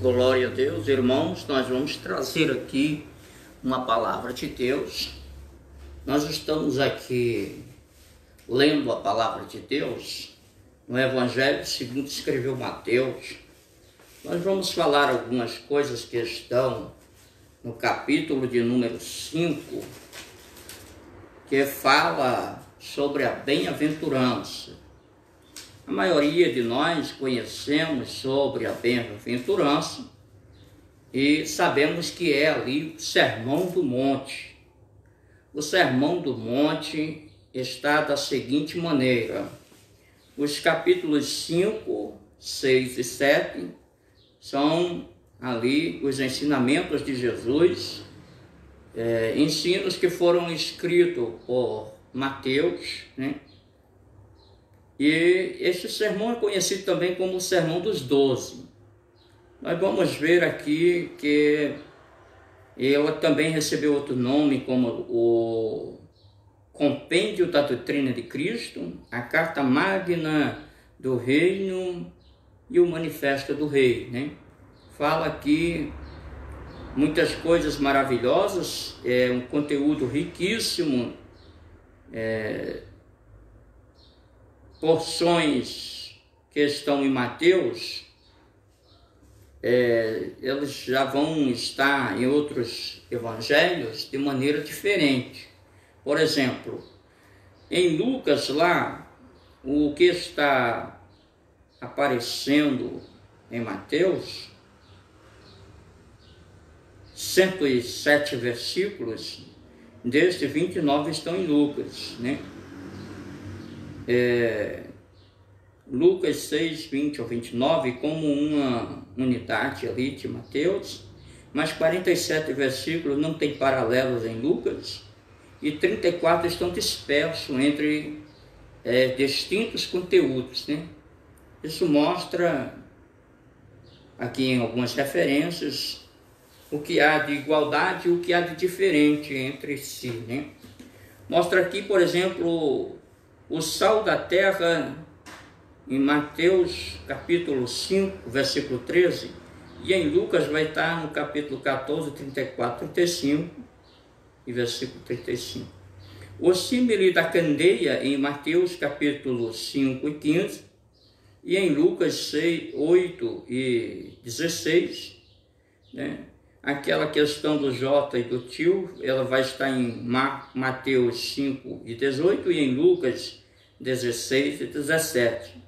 Glória a Deus, irmãos, nós vamos trazer aqui uma palavra de Deus. Nós estamos aqui lendo a palavra de Deus no Evangelho segundo escreveu Mateus. Nós vamos falar algumas coisas que estão no capítulo de número 5, que fala sobre a bem-aventurança. A maioria de nós conhecemos sobre a bem-aventurança e sabemos que é ali o Sermão do Monte. O Sermão do Monte está da seguinte maneira: os capítulos 5, 6 e 7 são ali os ensinamentos de Jesus, ensinos que foram escritos por Mateus, né? E este sermão é conhecido também como o Sermão dos 12. Nós vamos ver aqui que ele também recebeu outro nome, como o Compêndio da Doutrina de Cristo, a Carta Magna do Reino e o Manifesto do Rei, né? Fala aqui muitas coisas maravilhosas, um conteúdo riquíssimo, porções que estão em Mateus, eles já vão estar em outros evangelhos de maneira diferente. Por exemplo, em Lucas lá, o que está aparecendo em Mateus, 107 versículos, desde 29 estão em Lucas, né? Lucas 6, 20 ao 29 como uma unidade ali de Mateus, mas 47 versículos não tem paralelos em Lucas e 34 estão dispersos entre distintos conteúdos, né? Isso mostra aqui em algumas referências o que há de igualdade e o que há de diferente entre si, né? Mostra aqui, por exemplo, o sal da terra em Mateus capítulo 5, versículo 13, e em Lucas vai estar no capítulo 14, 34, 35 e versículo 35. O símile da candeia em Mateus capítulo 5 e 15, e em Lucas 6, 8 e 16, né? Aquela questão do J e do tio, ela vai estar em Mateus 5 e 18 e em Lucas 16 e 17.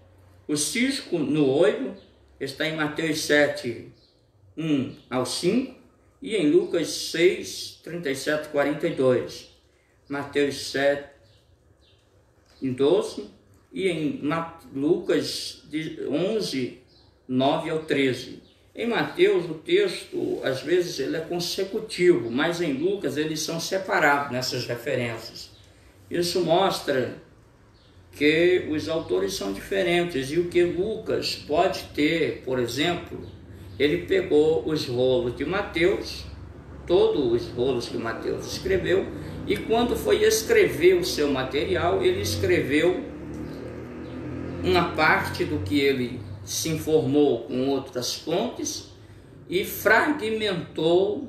O cisco no olho está em Mateus 7, 1 ao 5 e em Lucas 6, 37 e 42. Mateus 7, 12 e em Lucas 11, 9 ao 13. Em Mateus, o texto, às vezes, ele é consecutivo, mas em Lucas eles são separados nessas referências. Isso mostra que os autores são diferentes e o que Lucas pode ter, por exemplo, ele pegou os rolos de Mateus, todos os rolos que Mateus escreveu, e quando foi escrever o seu material, ele escreveu uma parte do que ele se informou com outras fontes e fragmentou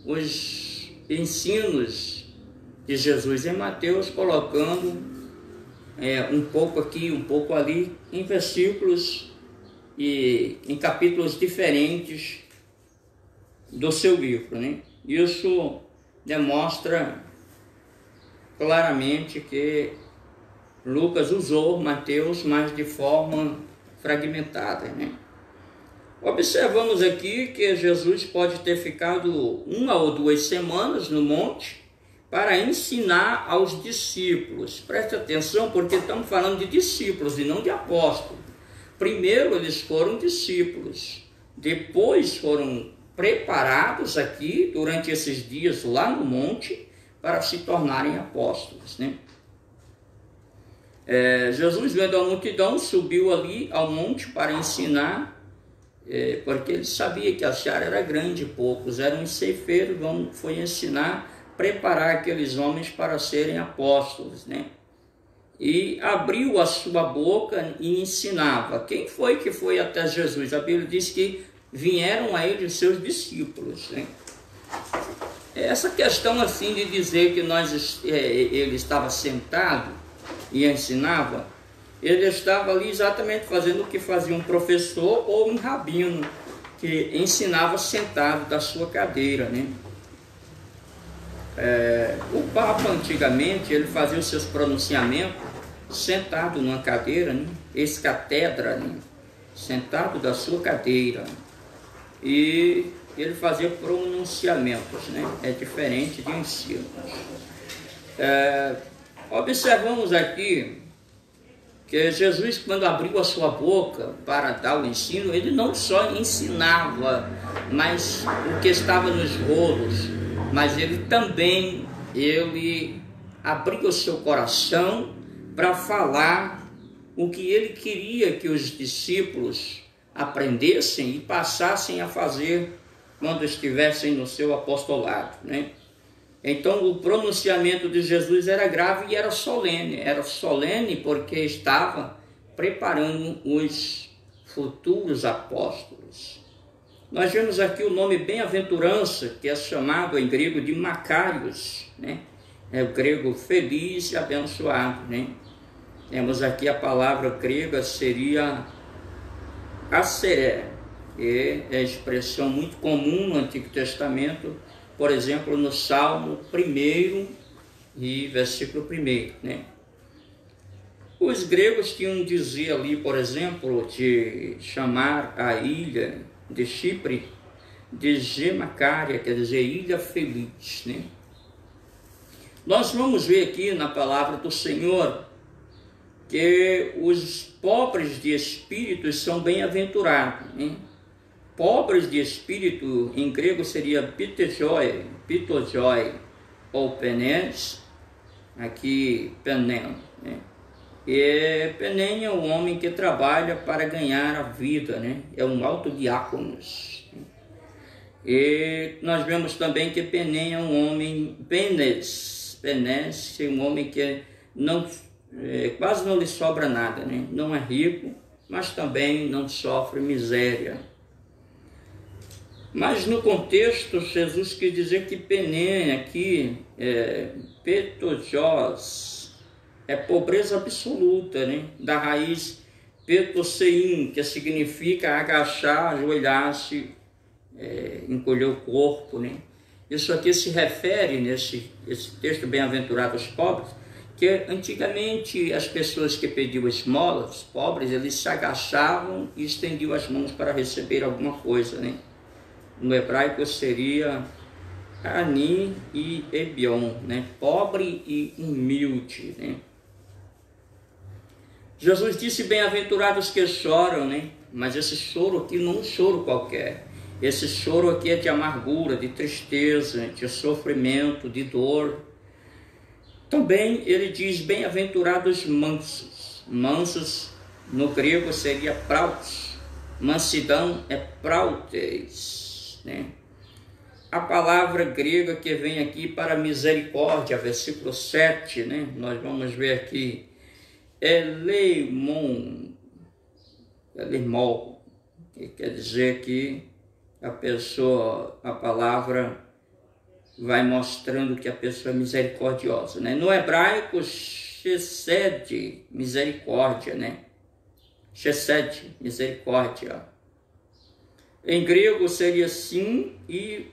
os ensinos de Jesus em Mateus, colocando um pouco aqui, um pouco ali, em versículos e em capítulos diferentes do seu livro, né? Isso demonstra claramente que Lucas usou Mateus, mas de forma fragmentada, né? Observamos aqui que Jesus pode ter ficado 1 ou 2 semanas no monte para ensinar aos discípulos. Preste atenção, porque estamos falando de discípulos e não de apóstolos. Primeiro eles foram discípulos, depois foram preparados aqui durante esses dias lá no monte para se tornarem apóstolos, né? Jesus, vendo a multidão, subiu ali ao monte para ensinar, porque ele sabia que a seara era grande, poucos eram os ceifeiros, foi ensinar, preparar aqueles homens para serem apóstolos, né? E abriu a sua boca e ensinava. Quem foi que foi até Jesus? A Bíblia diz que vieram a ele os seus discípulos, né? Essa questão assim de dizer que ele estava sentado e ensinava, ele estava ali exatamente fazendo o que fazia um professor ou um rabino, que ensinava sentado da sua cadeira, né? O Papa antigamente ele fazia os seus pronunciamentos sentado numa cadeira, né? Ex-catedra, né? Sentado da sua cadeira, e ele fazia pronunciamentos, né? É diferente de ensino. Observamos aqui que Jesus, quando abriu a sua boca para dar o ensino, ele não só ensinava, mas o que estava nos rolos, mas ele também abriu o seu coração para falar o que ele queria que os discípulos aprendessem e passassem a fazer quando estivessem no seu apostolado, né? Então o pronunciamento de Jesus era grave e era solene porque estava preparando os futuros apóstolos. Nós vemos aqui o nome bem-aventurança, que é chamado em grego de Macarios, né? É o grego feliz e abençoado, né? Temos aqui a palavra grega seria aceré, que é a expressão muito comum no Antigo Testamento, por exemplo, no Salmo 1 e versículo 1, né? Os gregos tinham dizer ali, por exemplo, de chamar a ilha de Chipre de Gemacária, quer dizer, ilha feliz, né? Nós vamos ver aqui na palavra do Senhor que os pobres de espírito são bem-aventurados, né? Pobres de espírito, em grego seria pitejoi, ou penes, aqui penem, né? E penem é o homem que trabalha para ganhar a vida, né? É um autodiáconos. E nós vemos também que penem é um homem, penes é um homem que quase não lhe sobra nada, né? Não é rico, mas também não sofre miséria. Mas no contexto, Jesus quis dizer que penem aqui, petojós, é pobreza absoluta, né? Da raiz petoseim, que significa agachar, ajoelhar-se, encolher o corpo, né? Isso aqui se refere, esse texto bem-aventurado aos pobres, que antigamente as pessoas que pediam esmolas, os pobres, eles se agachavam e estendiam as mãos para receber alguma coisa, né? No hebraico seria ani e ebion, né? Pobre e humilde, né? Jesus disse, bem-aventurados que choram, né? Mas esse choro aqui não é um choro qualquer. Esse choro aqui é de amargura, de tristeza, de sofrimento, de dor. Também ele diz, bem-aventurados mansos. Mansos no grego seria praus. Mansidão é prautes, né? A palavra grega que vem aqui para misericórdia, versículo 7, né? Nós vamos ver aqui, eleimon, que quer dizer que a palavra vai mostrando que a pessoa é misericordiosa, né? No hebraico, chesed, misericórdia, né? Chesed, misericórdia. Em grego seria sim e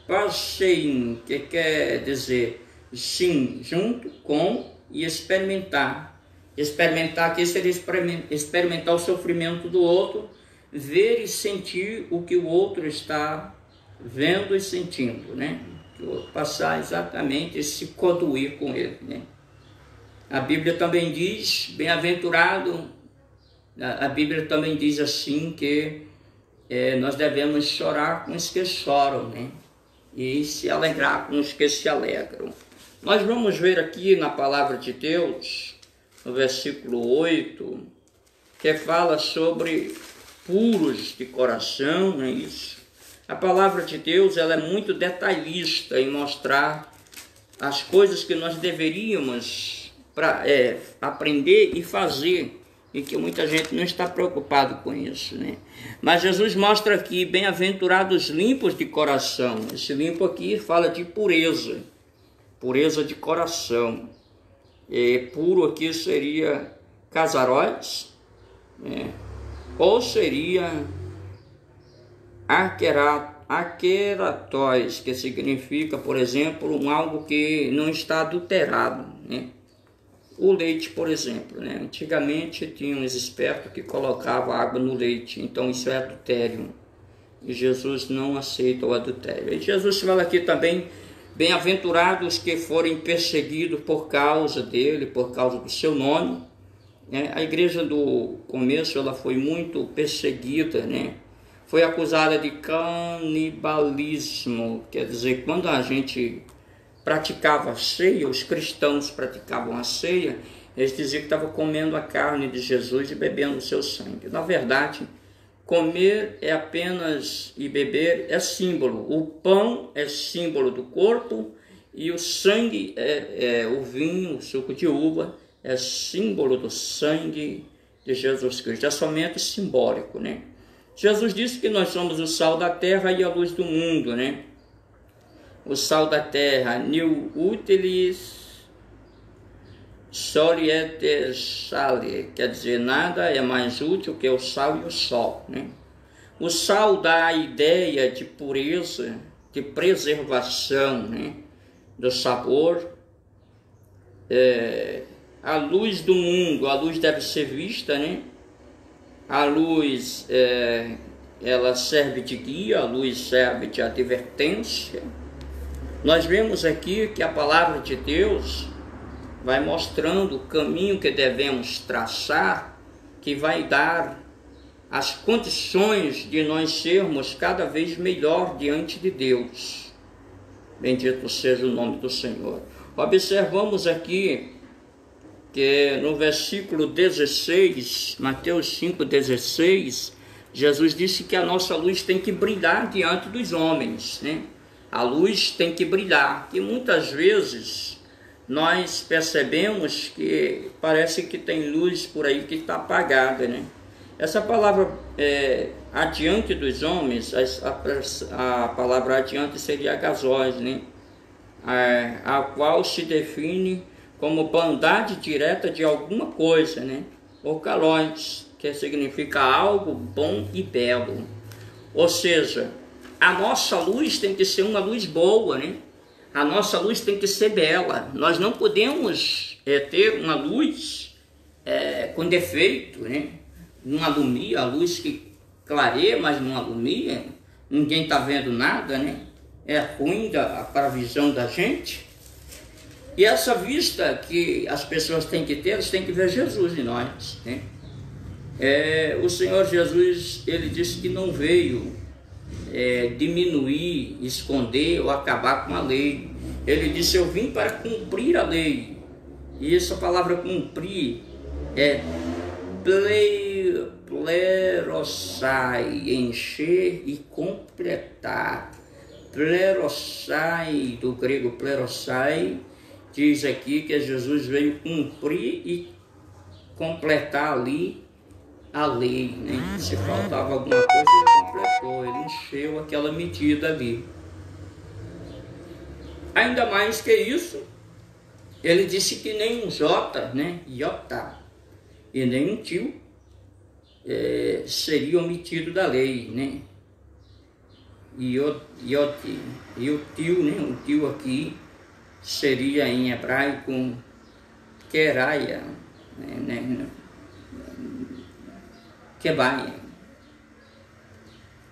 paschein, que quer dizer sim, junto com e experimentar. Experimentar aqui seria experimentar o sofrimento do outro, ver e sentir o que o outro está vendo e sentindo, né? Que o outro passar exatamente e se codoir com ele, né? A Bíblia também diz, bem-aventurado, a Bíblia também diz assim que nós devemos chorar com os que choram, né? E se alegrar com os que se alegram. Nós vamos ver aqui na palavra de Deus, no versículo 8, que fala sobre puros de coração, não é isso? A palavra de Deus ela é muito detalhista em mostrar as coisas que nós deveríamos aprender e fazer e que muita gente não está preocupado com isso, né? Mas Jesus mostra aqui, bem-aventurados limpos de coração. Esse limpo aqui fala de pureza, pureza de coração. E puro aqui seria casaróis, né? Ou seria aqueratóis, que significa, por exemplo, algo que não está adulterado, né? O leite, por exemplo, né? Antigamente tinha uns espertos que colocavam água no leite, então isso é adultério. E Jesus não aceita o adultério. E Jesus fala aqui também, bem-aventurados que forem perseguidos por causa dele, por causa do seu nome. A igreja do começo ela foi muito perseguida, né? Foi acusada de canibalismo, quer dizer, quando a gente praticava a ceia, os cristãos praticavam a ceia, eles diziam que estavam comendo a carne de Jesus e bebendo o seu sangue. Na verdade, comer é apenas e beber é símbolo. O pão é símbolo do corpo e o sangue o vinho, o suco de uva, é símbolo do sangue de Jesus Cristo. É somente simbólico, né? Jesus disse que nós somos o sal da terra e a luz do mundo, né? O sal da terra, nil utilis soliete sale, quer dizer, nada é mais útil que o sal e o sol, né? O sal dá a ideia de pureza, de preservação, né? Do sabor. A luz do mundo, a luz deve ser vista, né? A luz, ela serve de guia, a luz serve de advertência. Nós vemos aqui que a palavra de Deus vai mostrando o caminho que devemos traçar, que vai dar as condições de nós sermos cada vez melhor diante de Deus. Bendito seja o nome do Senhor. Observamos aqui que no versículo 16, Mateus 5,16, Jesus disse que a nossa luz tem que brilhar diante dos homens, né? A luz tem que brilhar, e muitas vezes nós percebemos que parece que tem luz por aí que está apagada, né? Essa palavra adiante dos homens, a palavra adiante seria gasós, né? A qual se define como bondade direta de alguma coisa, né? Ou calóis, que significa algo bom e belo. Ou seja, a nossa luz tem que ser uma luz boa, né? A nossa luz tem que ser bela. Nós não podemos ter uma luz com defeito, né? Não alumia, a luz que clareia, mas não alumia. Ninguém está vendo nada, né? É ruim para a visão da gente. E essa vista que as pessoas têm que ter, elas têm que ver Jesus em nós, né? O Senhor Jesus, ele disse que não veio diminuir, esconder ou acabar com a lei. Ele disse, eu vim para cumprir a lei. E essa palavra cumprir é plerosai, encher e completar. Plerosai, do grego plerosai, diz aqui que Jesus veio cumprir e completar ali a lei, né? Se faltava alguma coisa, ele completou, ele encheu aquela medida ali. Ainda mais que isso, ele disse que nem um Jota, né? Iota, e nem um tio seria omitido da lei, né? E o tio, né? O tio aqui seria em hebraico Keraia, né? Kebaia.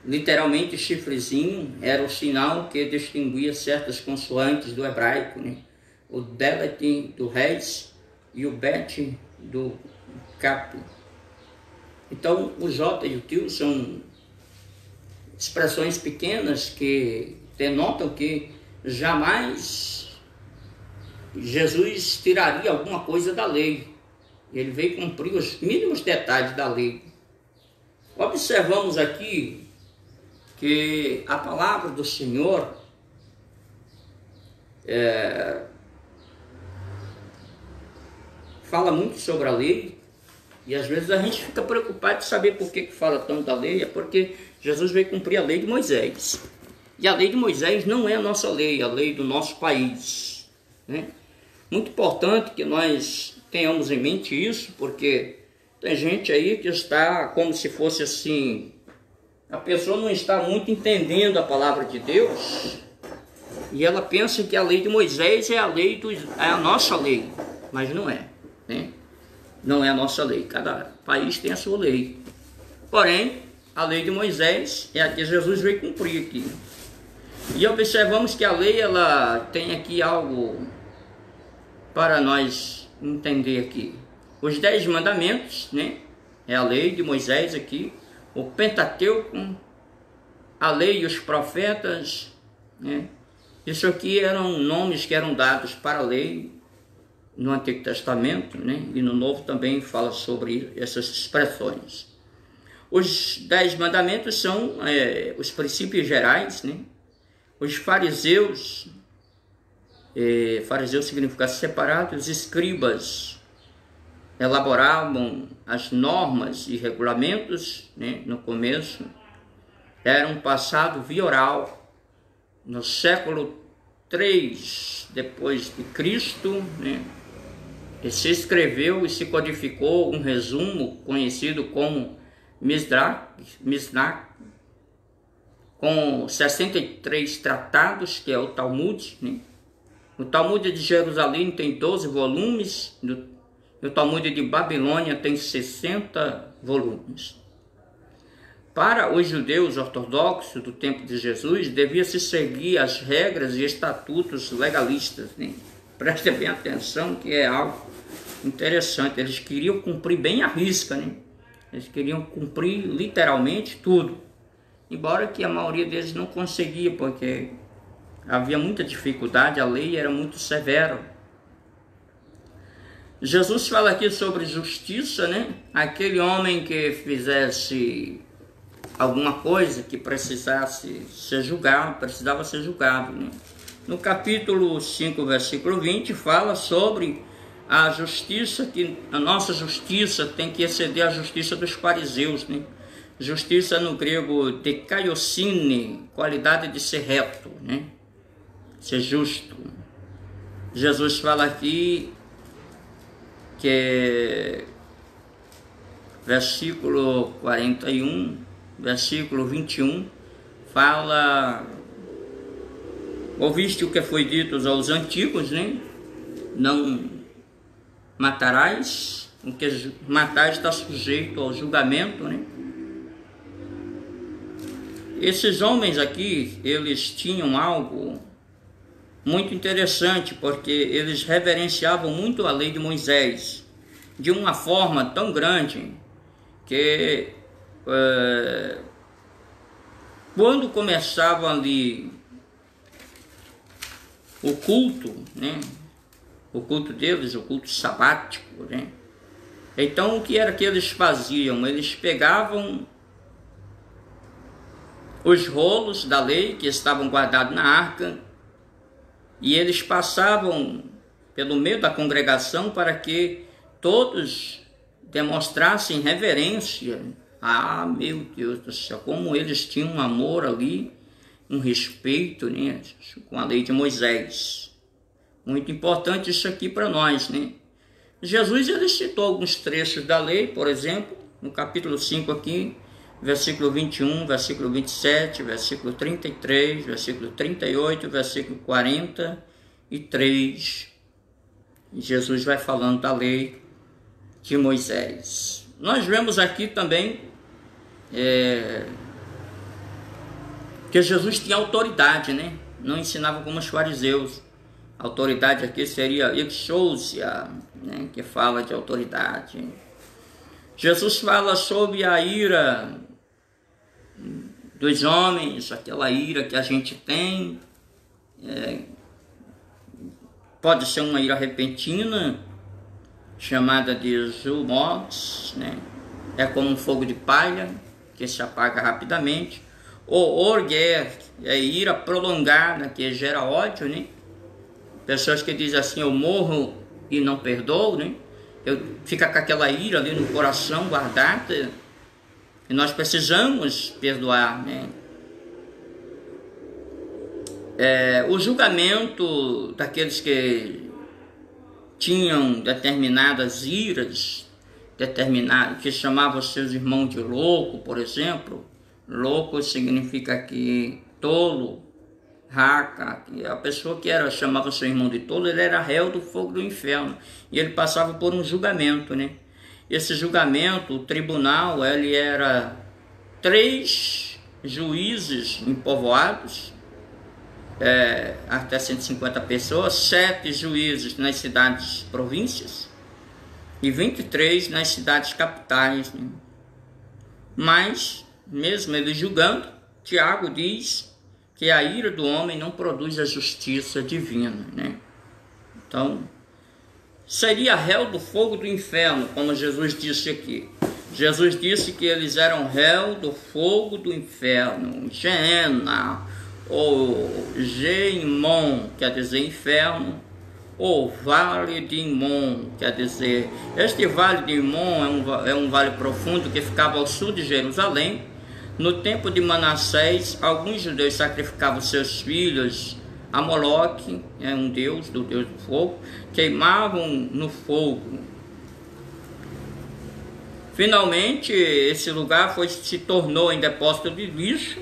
Literalmente, chifrezinho era o sinal que distinguia certas consoantes do hebraico, né? O delet do reis e o bet do cap. Então, o J e o tio são expressões pequenas que denotam que jamais Jesus tiraria alguma coisa da lei. Ele veio cumprir os mínimos detalhes da lei. Observamos aqui que a palavra do Senhor fala muito sobre a lei, E às vezes a gente fica preocupado de saber por que fala tanto da lei, é porque Jesus veio cumprir a lei de Moisés. E a lei de Moisés não é a nossa lei, a lei do nosso país, né? Muito importante que nós tenhamos em mente isso, porque tem gente aí que está como se fosse assim, a pessoa não está muito entendendo a palavra de Deus, e ela pensa que a lei de Moisés é a nossa lei, mas não é, né? Não é a nossa lei, cada país tem a sua lei. Porém, a lei de Moisés é a que Jesus veio cumprir aqui. E observamos que a lei, ela tem aqui algo para nós entender aqui. Os 10 mandamentos, né? É a lei de Moisés aqui. O Pentateuco, a lei e os profetas, né? Isso aqui eram nomes que eram dados para a lei no Antigo Testamento, né? E no Novo também fala sobre essas expressões. Os 10 mandamentos são os princípios gerais, né? Os fariseus, fariseu significa separado, os escribas elaboravam as normas e regulamentos, né? No começo, era um passado via oral. No século 3 depois de Cristo, né? E se escreveu e se codificou um resumo conhecido como Mishnah, com 63 tratados, que é o Talmud, né? O Talmud de Jerusalém tem 12 volumes, o Talmud de Babilônia tem 60 volumes. Para os judeus ortodoxos do tempo de Jesus, devia-se seguir as regras e estatutos legalistas, né? Preste bem atenção que é algo interessante. Eles queriam cumprir bem a risca, né? Eles queriam cumprir literalmente tudo. Embora que a maioria deles não conseguia, porque havia muita dificuldade, a lei era muito severa. Jesus fala aqui sobre justiça, né? Aquele homem que fizesse alguma coisa que precisasse ser julgado, precisava ser julgado, né? No capítulo 5, versículo 20, fala sobre a justiça, que a nossa justiça tem que exceder a justiça dos fariseus, né? Justiça no grego dekaiosine, qualidade de ser reto, né? Ser justo. Jesus fala aqui que versículo 41, versículo 21, fala: ouviste o que foi dito aos antigos, né? Não matarás, o que matar está sujeito ao julgamento, né? Esses homens aqui, eles tinham algo muito interessante, porque eles reverenciavam muito a lei de Moisés, de uma forma tão grande que quando começava ali o culto, né? O culto deles, o culto sabático, né? Então o que era que eles faziam? Eles pegavam os rolos da lei que estavam guardados na arca e eles passavam pelo meio da congregação para que todos demonstrassem reverência. Ah, meu Deus do céu, como eles tinham um amor ali, um respeito, né, com a lei de Moisés. Muito importante isso aqui para nós, né? Jesus, ele citou alguns trechos da lei, por exemplo, no capítulo 5 aqui, versículo 21, versículo 27, versículo 33, versículo 38, versículo 43. Jesus vai falando da lei de Moisés. Nós vemos aqui também que Jesus tinha autoridade, né? Não ensinava como os fariseus. A autoridade aqui seria exousia, né? Que fala de autoridade. Jesus fala sobre a ira dos homens, aquela ira que a gente tem. Pode ser uma ira repentina, chamada de zumos, né? É como um fogo de palha que se apaga rapidamente. O orger é ira prolongada, que gera ódio, né? Pessoas que dizem assim: eu morro e não perdoo, né? fica com aquela ira ali no coração guardada, e nós precisamos perdoar, né? O julgamento daqueles que tinham determinadas iras, que chamavam seus irmãos de louco, por exemplo. Louco significa aqui tolo, raca. A pessoa que chamava seu irmão de tolo, ele era réu do fogo do inferno. E ele passava por um julgamento, né? Esse julgamento, o tribunal, ele era 3 juízes em povoados, até 150 pessoas, 7 juízes nas cidades províncias e 23 nas cidades capitais, né? Mas, mesmo ele julgando, Tiago diz que a ira do homem não produz a justiça divina, né? Então, seria réu do fogo do inferno, como Jesus disse aqui. Jesus disse que eles eram réu do fogo do inferno, Geena, ou Geimon, quer dizer inferno, ou Vale de Imon, quer dizer, este Vale de Imon é um vale profundo que ficava ao sul de Jerusalém. No tempo de Manassés, alguns judeus sacrificavam seus filhos a Moloque, um deus do fogo, queimavam no fogo. Finalmente, esse lugar se tornou em depósito de lixo,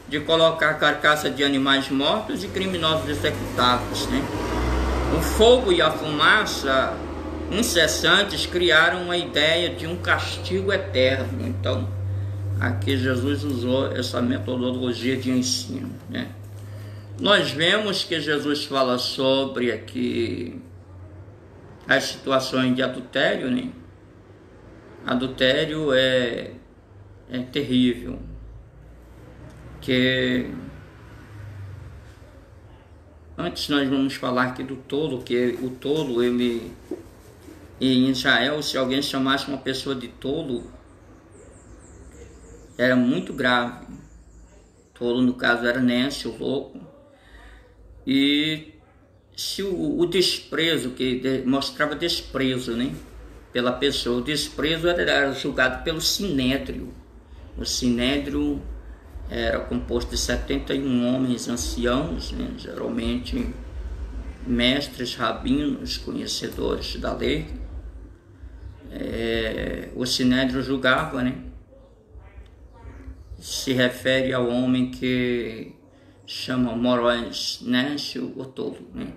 de colocar carcaça de animais mortos e criminosos executáveis, né? O fogo e a fumaça incessantes criaram uma ideia de um castigo eterno. Então, aqui Jesus usou essa metodologia de ensino, né? Nós vemos que Jesus fala sobre aqui as situações de adultério, né? Adultério é terrível. Que antes nós vamos falar aqui do tolo, que o tolo, ele, em Israel, se alguém chamasse uma pessoa de tolo, era muito grave. Tolo, no caso, era nécio, louco. E se o desprezo, que mostrava desprezo, né, pela pessoa, o desprezo era julgado pelo sinédrio. O sinédrio era composto de 71 homens anciãos, né, geralmente mestres, rabinos, conhecedores da lei. O sinédrio julgava, né? Se refere ao homem que chama Moróis, nécio ou tolo, né?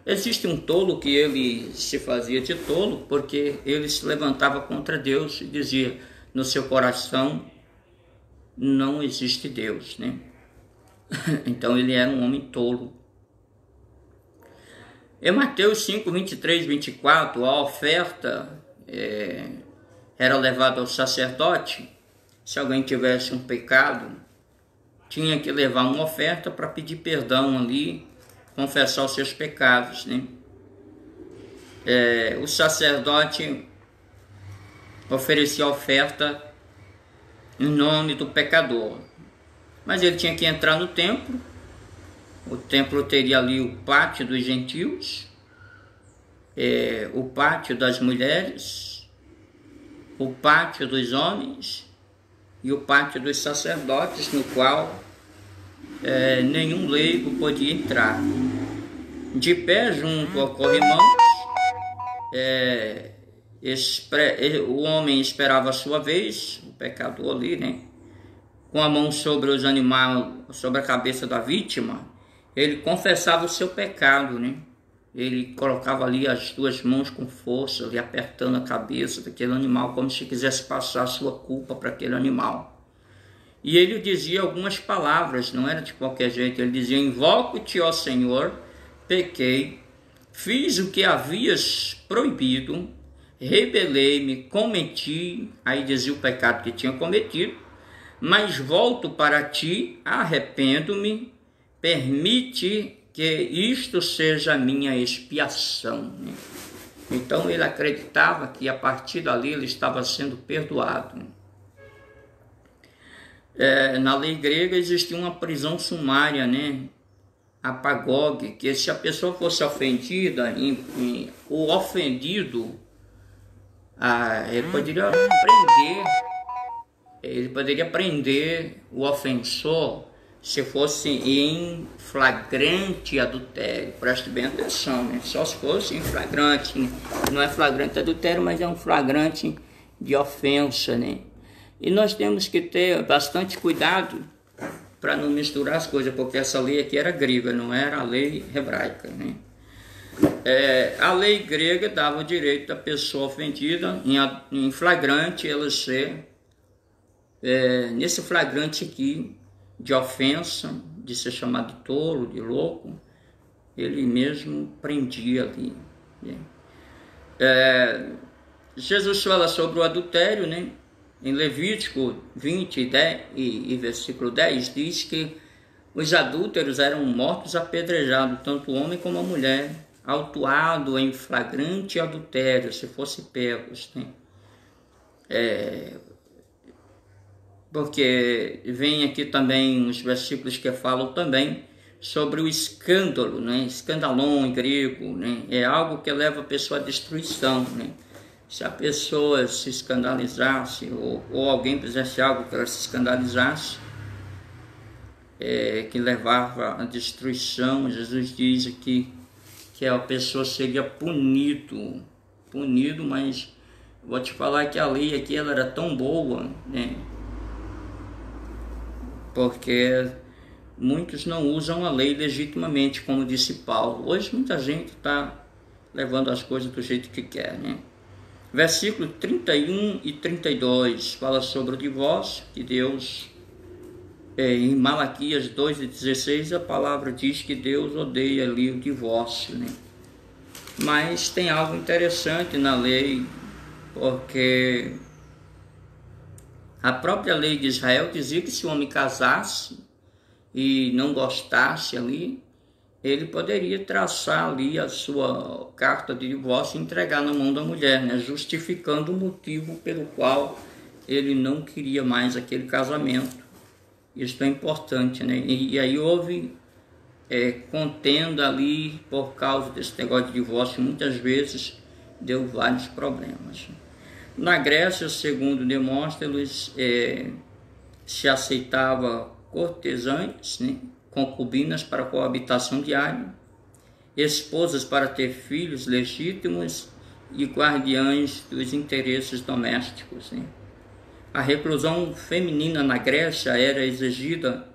Existe um tolo que ele se fazia de tolo porque ele se levantava contra Deus e dizia no seu coração: não existe Deus, né? Então ele era um homem tolo. Em Mateus 5, 23, 24, a oferta era levada ao sacerdote. Se alguém tivesse um pecado, tinha que levar uma oferta para pedir perdão ali, confessar os seus pecados, né? O sacerdote oferecia a oferta em nome do pecador, mas ele tinha que entrar no templo. O templo teria ali o pátio dos gentios, o pátio das mulheres, o pátio dos homens e o pátio dos sacerdotes, no qual nenhum leigo podia entrar. De pé junto ao corrimão, o homem esperava a sua vez, o pecador ali, né? Com a mão sobre os animais, sobre a cabeça da vítima, ele confessava o seu pecado, né? Ele colocava ali as duas mãos com força, ali apertando a cabeça daquele animal, como se quisesse passar a sua culpa para aquele animal. E ele dizia algumas palavras, não era de qualquer jeito. Ele dizia: invoco-te, ó Senhor, pequei, fiz o que havias proibido, rebelei-me, cometi, aí dizia o pecado que tinha cometido, mas volto para ti, arrependo-me, permite que isto seja a minha expiação. Então ele acreditava que a partir dali ele estava sendo perdoado. Na lei grega existia uma prisão sumária, né? Apagogue, que se a pessoa fosse ofendida, o ofendido ele poderia prender o ofensor se fosse em flagrante adultério. Preste bem atenção, né? Só se fosse em flagrante, né? Não é flagrante adultério, mas é um flagrante de ofensa, né? E nós temos que ter bastante cuidado para não misturar as coisas, porque essa lei aqui era grega, não era a lei hebraica, né? A lei grega dava o direito da pessoa ofendida em flagrante, ela ser, nesse flagrante aqui, de ofensa, de ser chamado de tolo, de louco, ele mesmo prendia ali, né? Jesus fala sobre o adultério, né? Em Levítico 20 e versículo 10, diz que os adúlteros eram mortos apedrejados, tanto o homem como a mulher, autuado em flagrante adultério, se fosse pegos, né? Porque vem aqui também os versículos que falam também sobre o escândalo, né? Escandalon em grego, né? É algo que leva a pessoa à destruição, né? Se a pessoa se escandalizasse ou alguém fizesse algo que ela se escandalizasse, que levava à destruição, Jesus diz aqui que a pessoa seria punido, mas vou te falar que a lei aqui ela era tão boa, né? Porque muitos não usam a lei legitimamente, como disse Paulo. Hoje muita gente está levando as coisas do jeito que quer, né? Versículo 31 e 32 fala sobre o divórcio, que Deus, em Malaquias 2:16, a palavra diz que Deus odeia ali o divórcio, né? Mas tem algo interessante na lei, porque a própria lei de Israel dizia que se o homem casasse e não gostasse ali, ele poderia traçar ali a sua carta de divórcio e entregar na mão da mulher, né? Justificando o motivo pelo qual ele não queria mais aquele casamento. Isso é importante, né? E aí houve contenda ali por causa desse negócio de divórcio, muitas vezes deu vários problemas. Na Grécia, segundo Demóstenes, se aceitava cortesãs, né? Concubinas para coabitação diária, esposas para ter filhos legítimos e guardiães dos interesses domésticos, né? A reclusão feminina na Grécia era exigida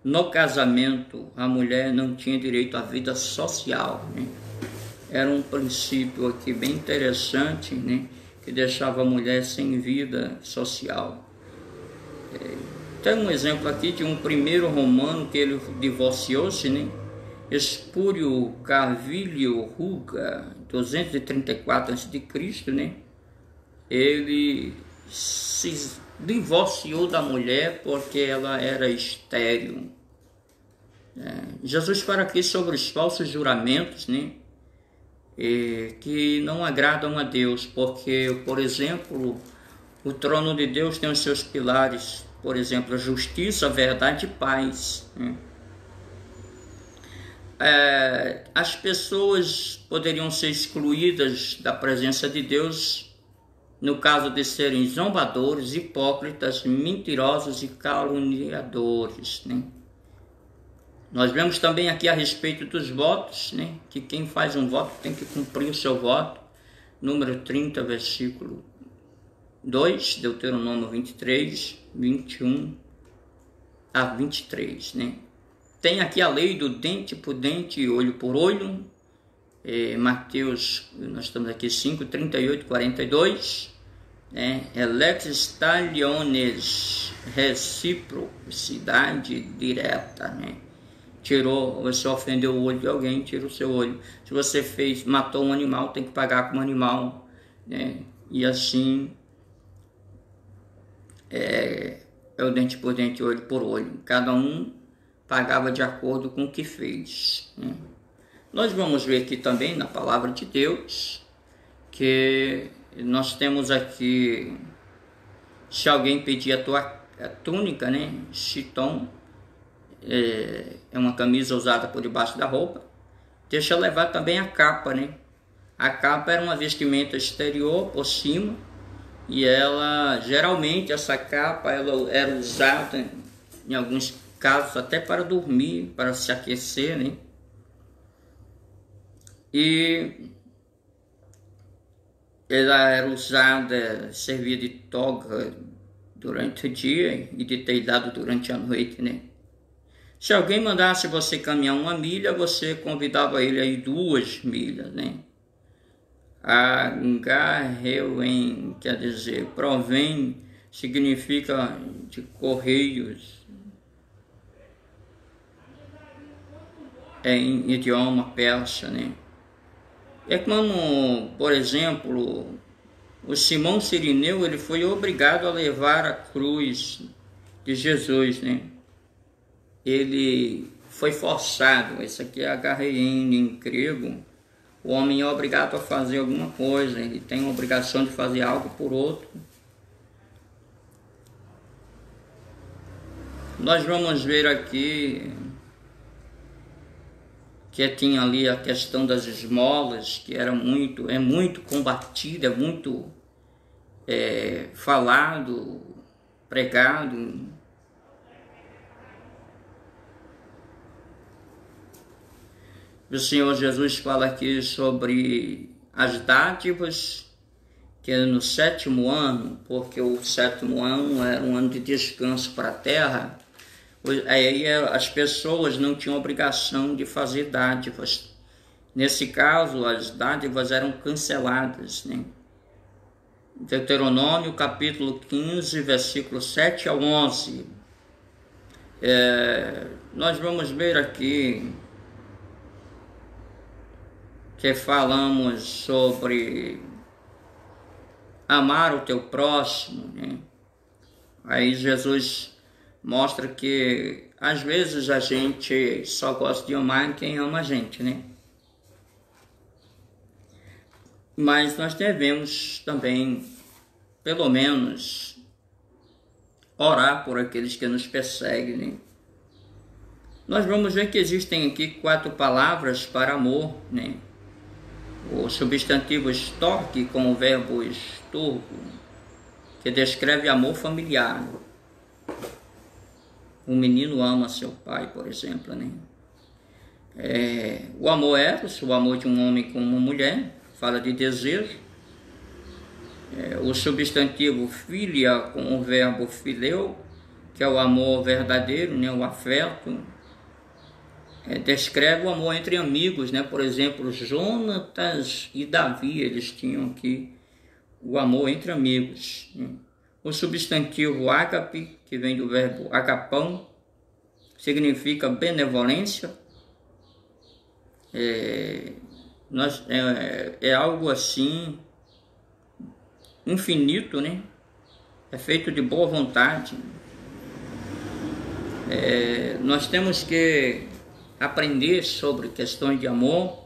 no casamento. A mulher não tinha direito à vida social, né? Era um princípio aqui bem interessante, né? Que deixava a mulher sem vida social. Tem um exemplo aqui de um primeiro romano que ele divorciou-se, né? Espúrio Carvilho Ruga, 234 a.C., né? Ele se divorciou da mulher porque ela era estéril. Jesus fala aqui sobre os falsos juramentos, né? Que não agradam a Deus, porque, por exemplo, o trono de Deus tem os seus pilares, por exemplo, a justiça, a verdade e paz, né? As pessoas poderiam ser excluídas da presença de Deus no caso de serem zombadores, hipócritas, mentirosos e caluniadores, né? Nós vemos também aqui a respeito dos votos, né? Que quem faz um voto tem que cumprir o seu voto. Número 30, versículo 2, Deuteronômio 23, 21 a 23, né? Tem aqui a lei do dente por dente e olho por olho. Mateus, nós estamos aqui 5, 38, 42. Lex taliones, reciprocidade direta, né? Você ofendeu o olho de alguém, tira o seu olho. Se você matou um animal, tem que pagar com um animal, né? E assim é o dente por dente, olho por olho. Cada um pagava de acordo com o que fez, né? Nós vamos ver aqui também na palavra de Deus que nós temos aqui, se alguém pedir a tua túnica, né? Chiton, é uma camisa usada por debaixo da roupa, deixa levar também a capa, né? A capa era uma vestimenta exterior por cima, e ela, geralmente, essa capa ela era usada em alguns casos até para dormir, para se aquecer, né? E ela era usada, servia de toga durante o dia e de telhado durante a noite, né? Se alguém mandasse você caminhar 1 milha, você convidava ele a ir 2 milhas, né? Agarreuem, quer dizer, provém, significa de correios, em idioma persa, né? É como, por exemplo, o Simão Cirineu, ele foi obrigado a levar a cruz de Jesus, né? Ele foi forçado, isso aqui é agarrein em grego. O homem é obrigado a fazer alguma coisa, ele tem a obrigação de fazer algo por outro. Nós vamos ver aqui que tinha ali a questão das esmolas, que é muito combatida, é muito falado, pregado. O Senhor Jesus fala aqui sobre as dádivas, que é no 7º ano, porque o 7º ano era um ano de descanso para a terra. Aí as pessoas não tinham obrigação de fazer dádivas. Nesse caso, as dádivas eram canceladas, né? Deuteronômio capítulo 15, versículo 7 ao 11. Nós vamos ver aqui que falamos sobre amar o teu próximo, né? Aí Jesus mostra que às vezes a gente só gosta de amar quem ama a gente, né? Mas nós devemos também, pelo menos, orar por aqueles que nos perseguem, né? Nós vamos ver que existem aqui 4 palavras para amor, né? O substantivo storge com o verbo esturgo, que descreve amor familiar. Um menino ama seu pai, por exemplo, né? O amor eros, o amor de um homem com uma mulher, fala de desejo. O substantivo filia com o verbo fileu, que é o amor verdadeiro, né? O afeto. Descreve o amor entre amigos, né? Por exemplo, Jonatas e Davi, eles tinham aqui o amor entre amigos, né? O substantivo ágape, que vem do verbo agapão, significa benevolência. É algo assim infinito, né? É feito de boa vontade. Nós temos que aprender sobre questões de amor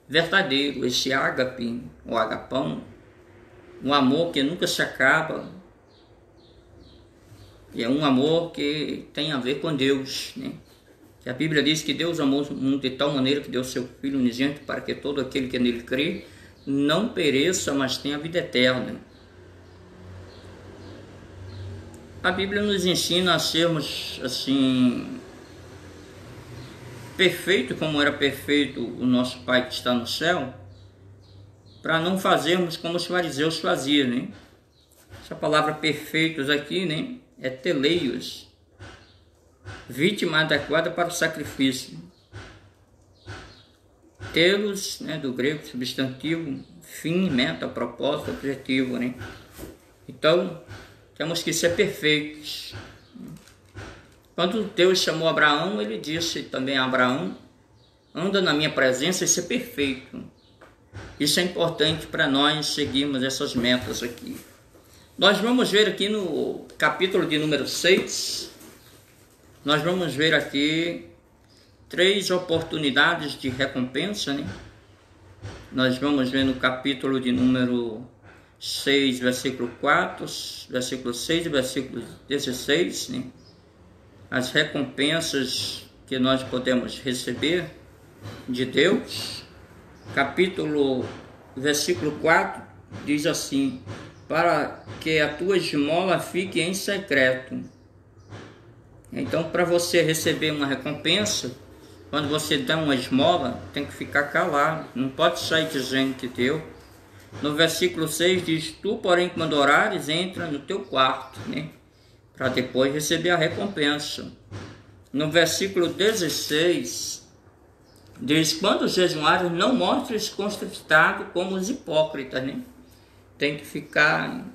verdadeiro, esse ágape, o agapão, um amor que nunca se acaba, e é um amor que tem a ver com Deus, né? Que a Bíblia diz que Deus amou o mundo de tal maneira que deu seu Filho unigênito para que todo aquele que nele crê não pereça, mas tenha a vida eterna. A Bíblia nos ensina a sermos assim perfeito como era perfeito o nosso Pai que está no céu, para não fazermos como os fariseus faziam, né? Essa palavra perfeitos aqui, né, é teleios, vítima adequada para o sacrifício. Telos, né, do grego, substantivo, fim, meta, propósito, objetivo, né? Então, temos que ser perfeitos. Quando Deus chamou Abraão, ele disse também a Abraão: anda na minha presença e ser perfeito. Isso é importante para nós seguirmos essas metas aqui. Nós vamos ver aqui no capítulo de número 6, nós vamos ver aqui 3 oportunidades de recompensa, né? Nós vamos ver no capítulo de número 6, versículo 4, versículo 6 e versículo 16, né? As recompensas que nós podemos receber de Deus. versículo 4, diz assim: para que a tua esmola fique em secreto. Então, para você receber uma recompensa, quando você dá uma esmola, tem que ficar calado, não pode sair dizendo que deu. No versículo 6 diz: tu, porém, quando orares, entra no teu quarto, né? Para depois receber a recompensa. No versículo 16 diz: quando jejuares, não mostres constritado como os hipócritas, né? Tem que ficar,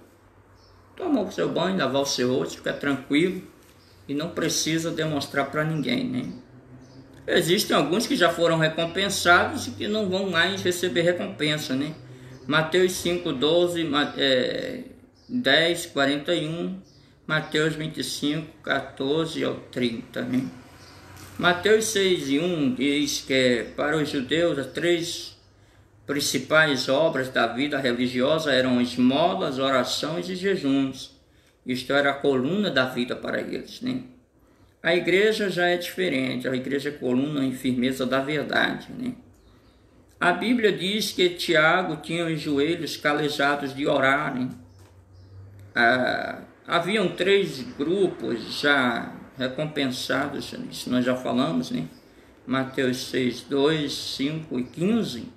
tomar o seu banho, lavar o seu rosto, ficar tranquilo e não precisa demonstrar para ninguém, né? Existem alguns que já foram recompensados e que não vão mais receber recompensa, né? Mateus 5, 12, 10, 41, Mateus 25, 14 ao 30, né? Mateus 6 e 1 diz que para os judeus as 3 principais obras da vida religiosa eram esmolas, orações e jejuns. Isto era a coluna da vida para eles, né? A igreja já é diferente, a igreja é coluna e firmeza da verdade, né? A Bíblia diz que Tiago tinha os joelhos calejados de orar, né? Haviam 3 grupos já recompensados, isso nós já falamos, né? Mateus 6, 2, 5 e 15,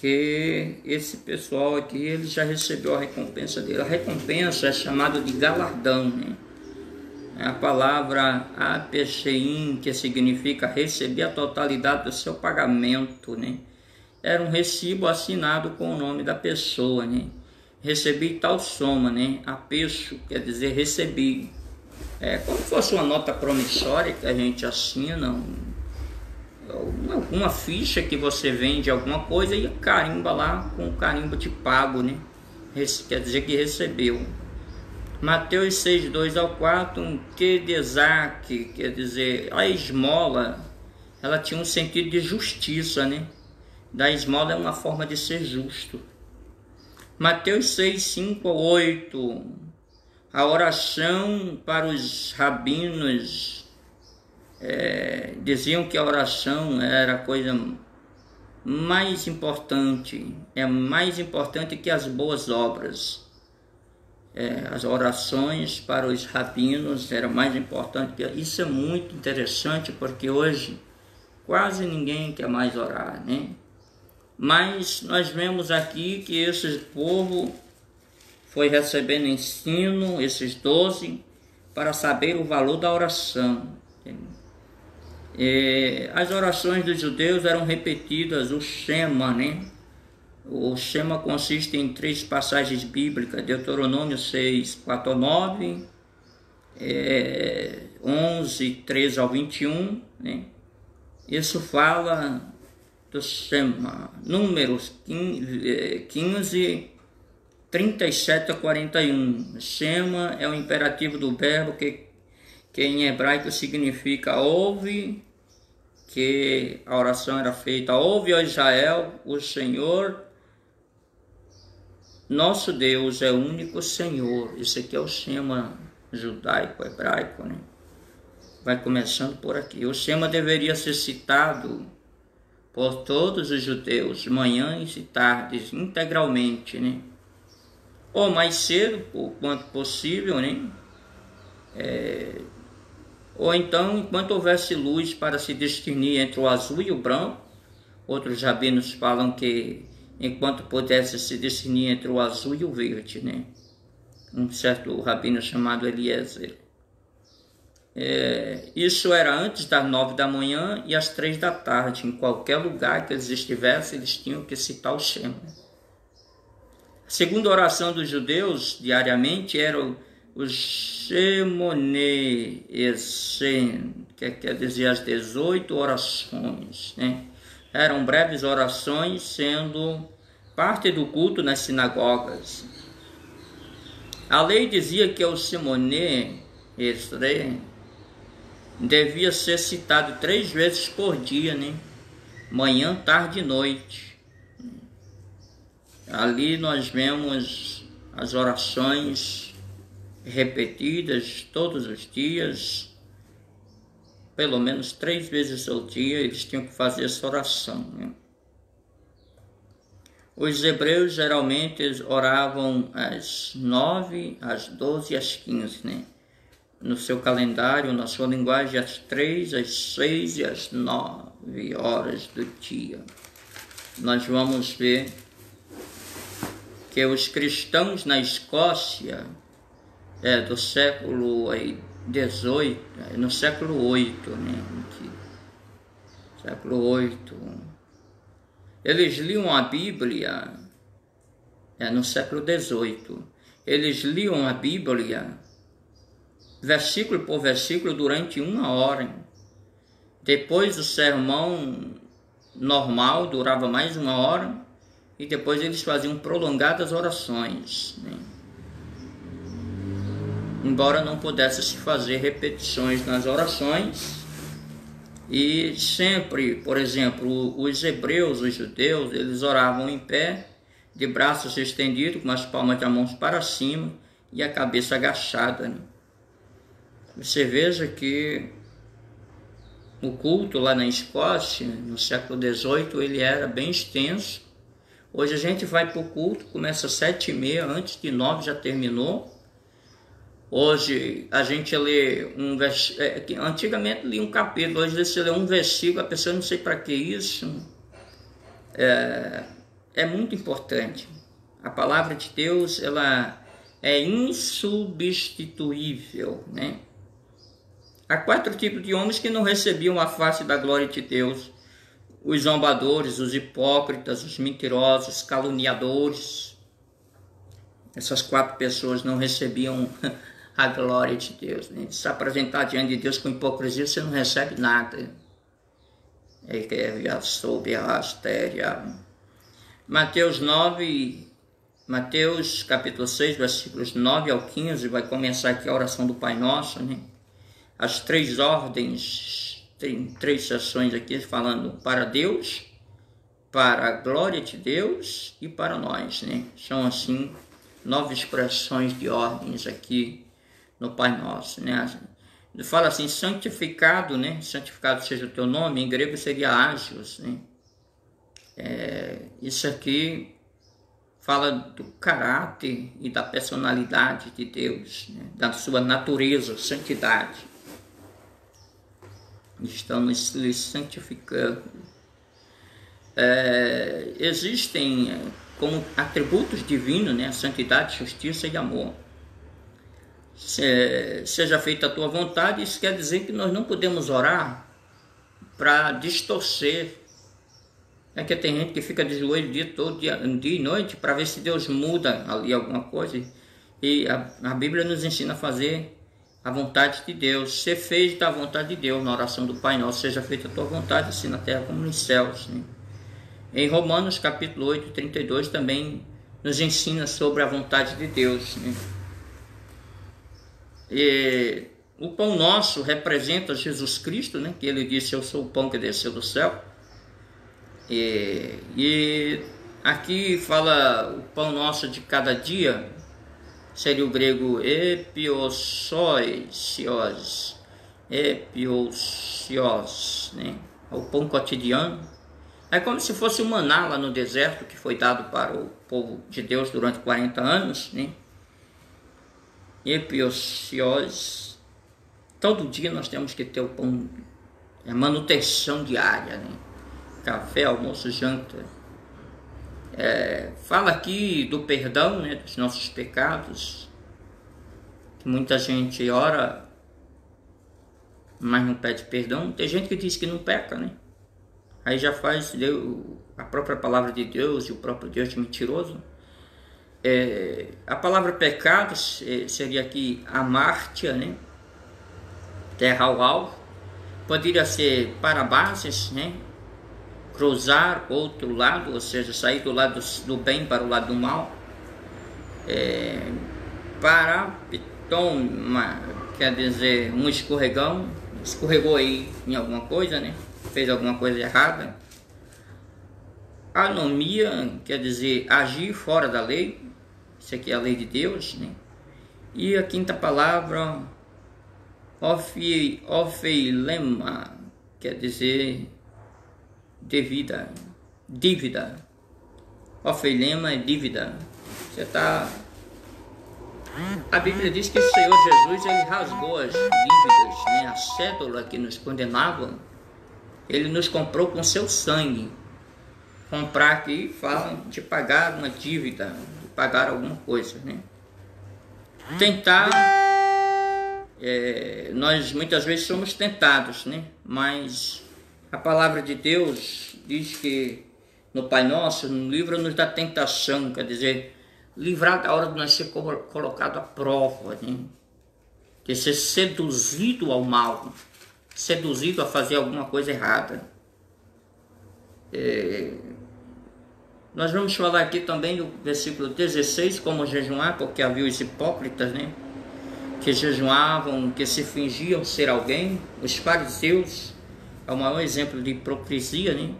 que esse pessoal aqui, ele já recebeu a recompensa dele. A recompensa é chamada de galardão, né? A palavra apexeim, que significa receber a totalidade do seu pagamento, né? Era um recibo assinado com o nome da pessoa, né? Recebi tal soma, né? Apeço quer dizer recebi. É como se fosse uma nota promissória que a gente assina, uma ficha que você vende alguma coisa e carimba lá com o carimbo de pago, né? Quer dizer que recebeu. Mateus 6, 2 ao 4, Kedesaque, quer dizer, a esmola, ela tinha um sentido de justiça, né? Da esmola é uma forma de ser justo. Mateus 6, 5 ao 8, a oração para os rabinos, diziam que a oração era a coisa mais importante, é mais importante que as boas obras. As orações para os rabinos eram mais importantes. Isso é muito interessante porque hoje quase ninguém quer mais orar, né? Mas nós vemos aqui que esse povo foi recebendo ensino, esses 12, para saber o valor da oração. As orações dos judeus eram repetidas, o Shema, né? O Shema consiste em 3 passagens bíblicas: Deuteronômio 6, 4 ao 9, 11, 13 ao 21, né? Isso fala do Shema. Números 15, 37 a 41. Shema é o imperativo do verbo que em hebraico significa ouve, que a oração era feita: ouve, ó Israel, o Senhor nosso Deus é o único Senhor. Esse aqui é o Shema judaico, hebraico, né? Vai começando por aqui. O Shema deveria ser citado por todos os judeus, manhãs e tardes, integralmente, né? Ou mais cedo, por quanto possível, né? Ou então, enquanto houvesse luz para se discernir entre o azul e o branco. Outros rabinos falam que enquanto pudesse se discernir entre o azul e o verde, né? Um certo rabino chamado Eliezer. Isso era antes das 9 da manhã e às 3 da tarde. Em qualquer lugar que eles estivessem, eles tinham que citar o Shema. A segunda oração dos judeus diariamente era o Shemone Esen, que quer dizer as 18 orações, né? Eram breves orações, sendo parte do culto nas sinagogas. A lei dizia que o Shemone Esre devia ser citado 3 vezes por dia, né? Manhã, tarde e noite. Ali nós vemos as orações repetidas todos os dias, pelo menos 3 vezes ao dia eles tinham que fazer essa oração, né? Os hebreus geralmente oravam às 9, às 12 e às 15, né? No seu calendário, na sua linguagem, às 3, às 6 e às 9 horas do dia. Nós vamos ver que os cristãos na Escócia, do século XVIII, no século VIII, né? Século VIII, eles liam a Bíblia, no século XVIII, eles liam a Bíblia versículo por versículo durante 1 hora. Depois o sermão normal durava mais 1 hora e depois eles faziam prolongadas orações, né? Embora não pudesse se fazer repetições nas orações. E sempre, por exemplo, os hebreus, os judeus, eles oravam em pé, de braços estendidos, com as palmas das mãos para cima e a cabeça agachada, né? Você veja que o culto lá na Escócia, no século XVIII, ele era bem extenso. Hoje a gente vai para o culto, começa às 7h30, antes de 9 já terminou. Hoje a gente lê um versículo, antigamente lia um capítulo, hoje você lê um versículo, a pessoa não sei para que isso. É muito importante. A palavra de Deus, ela é insubstituível, né? Há 4 tipos de homens que não recebiam a face da glória de Deus: os zombadores, os hipócritas, os mentirosos, caluniadores. Essas 4 pessoas não recebiam a glória de Deus, né? Se apresentar diante de Deus com hipocrisia, você não recebe nada. Já soube a astéria. Mateus capítulo 6, versículos 9 ao 15, vai começar aqui a oração do Pai Nosso, né? As 3 ordens, tem 3 sessões aqui falando para Deus, para a glória de Deus e para nós, né? São assim 9 expressões de ordens aqui no Pai Nosso, né? Fala assim, santificado, né? Santificado seja o teu nome, em grego seria ágios, né? Isso aqui fala do caráter e da personalidade de Deus, né? Da sua natureza, santidade. Estamos lhe santificando. Existem como atributos divinos, né? A santidade, justiça e amor. Seja feita a tua vontade, isso quer dizer que nós não podemos orar para distorcer. Que tem gente que fica de joelho dia e noite para ver se Deus muda ali alguma coisa. E a Bíblia nos ensina a fazer a vontade de Deus. Ser feita a vontade de Deus na oração do Pai Nosso. Seja feita a tua vontade, assim na terra como nos céus, né? Em Romanos capítulo 8, 32 também nos ensina sobre a vontade de Deus, né? E o pão nosso representa Jesus Cristo, né? Que ele disse: eu sou o pão que desceu do céu. E aqui fala o pão nosso de cada dia, seria o grego epiosios, né? O pão cotidiano. É como se fosse o maná lá no deserto que foi dado para o povo de Deus durante 40 anos, né? Epiosios. Todo dia nós temos que ter o pão, manutenção diária, né? Café, almoço, janta. Fala aqui do perdão, né, dos nossos pecados. Muita gente ora, mas não pede perdão. Tem gente que diz que não peca, né? Aí já faz a própria palavra de Deus e o próprio Deus de mentiroso. A palavra pecado seria aqui amártia, né? Terra ao alvo. Poderia ser parabases, né? Cruzar outro lado, ou seja, sair do lado do bem para o lado do mal. Parapiton, quer dizer, um escorregão, escorregou aí em alguma coisa, né? Fez alguma coisa errada. Anomia, quer dizer, agir fora da lei. Isso aqui é a lei de Deus, né? E a 5ª palavra, ofeilema, quer dizer dívida. Ofelema é dívida. Você está... A Bíblia diz que o Senhor Jesus, ele rasgou as dívidas, né? A cédula que nos condenava, ele nos comprou com seu sangue. Comprar aqui fala de pagar uma dívida, de pagar alguma coisa, né? Tentar, nós muitas vezes somos tentados, né? Mas a palavra de Deus diz que no Pai Nosso, no livro nos dá tentação, quer dizer, livrar da hora de nós ser colocado à prova, né? De ser seduzido ao mal, seduzido a fazer alguma coisa errada. Nós vamos falar aqui também do versículo 16, como jejuar, porque havia os hipócritas, né? Que jejuavam, que se fingiam ser alguém. Os fariseus é o maior exemplo de hipocrisia, né?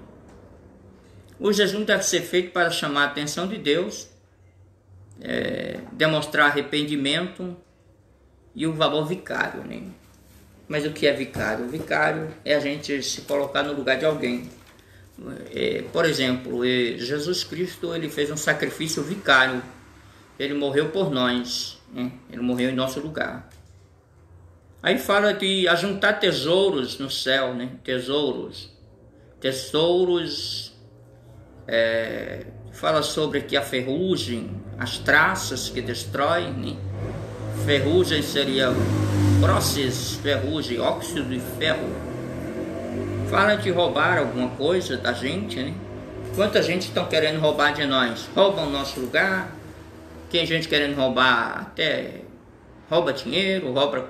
O jejum deve ser feito para chamar a atenção de Deus, demonstrar arrependimento e o valor vicário, né? Mas o que é vicário? O vicário é a gente se colocar no lugar de alguém. Por exemplo, Jesus Cristo, ele fez um sacrifício vicário. Ele morreu por nós, né? Ele morreu em nosso lugar. Aí fala de ajuntar tesouros no céu, né? Tesouros. Fala sobre aqui a ferrugem, as traças que destroem, né? Ferrugem seria próxis, ferrugem, óxido de ferro. Fala de roubar alguma coisa da gente, né? Quanta gente estão querendo roubar de nós? Roubam o nosso lugar. Tem gente querendo roubar, até rouba dinheiro, rouba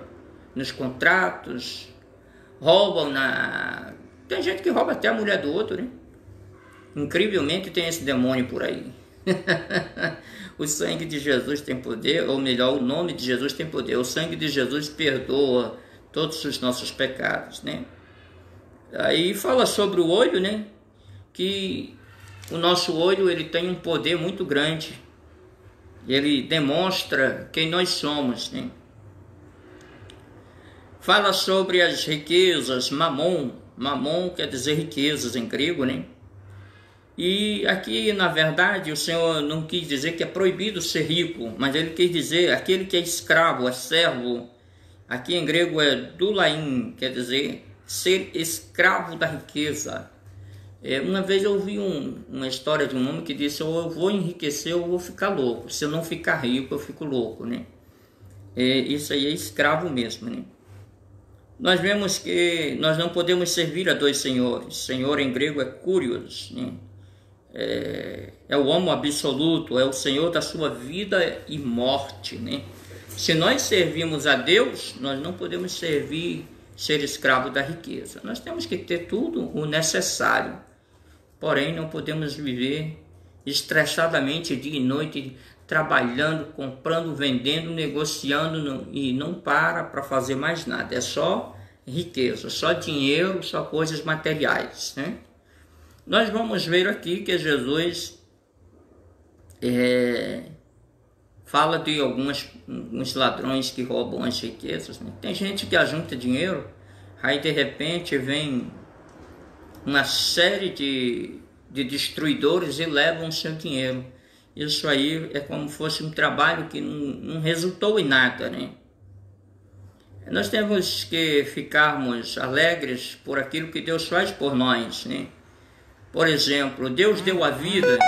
nos contratos, roubam na... Tem gente que rouba até a mulher do outro, né? Incrivelmente tem esse demônio por aí. O sangue de Jesus tem poder, ou melhor, o nome de Jesus tem poder. O sangue de Jesus perdoa todos os nossos pecados, né? Aí fala sobre o olho, né? Que o nosso olho, ele tem um poder muito grande. Ele demonstra quem nós somos, né? Fala sobre as riquezas, mamon. Mamon quer dizer riquezas em grego, né? E aqui, na verdade, o Senhor não quis dizer que é proibido ser rico, mas ele quis dizer aquele que é escravo, é servo. Aqui em grego é doulain, quer dizer ser escravo da riqueza. Uma vez eu ouvi uma história de um homem que disse: ou eu vou enriquecer ou eu vou ficar louco. Se eu não ficar rico, eu fico louco, né? Isso aí é escravo mesmo, né? Nós vemos que nós não podemos servir a dois senhores. Senhor em grego é kurios, né? É o homo absoluto, é o Senhor da sua vida e morte, né? Se nós servimos a Deus, nós não podemos ser escravo da riqueza. Nós temos que ter tudo o necessário, porém não podemos viver estressadamente dia e noite, trabalhando, comprando, vendendo, negociando e não para fazer mais nada. É só riqueza, só dinheiro, só coisas materiais, né? Nós vamos ver aqui que Jesus fala de alguns ladrões que roubam as riquezas, né? Tem gente que ajunta dinheiro, aí de repente vem uma série de destruidores e levam o seu dinheiro. Isso aí é como se fosse um trabalho que não resultou em nada, né? Nós temos que ficarmos alegres por aquilo que Deus faz por nós, né? Por exemplo, Deus deu a vida,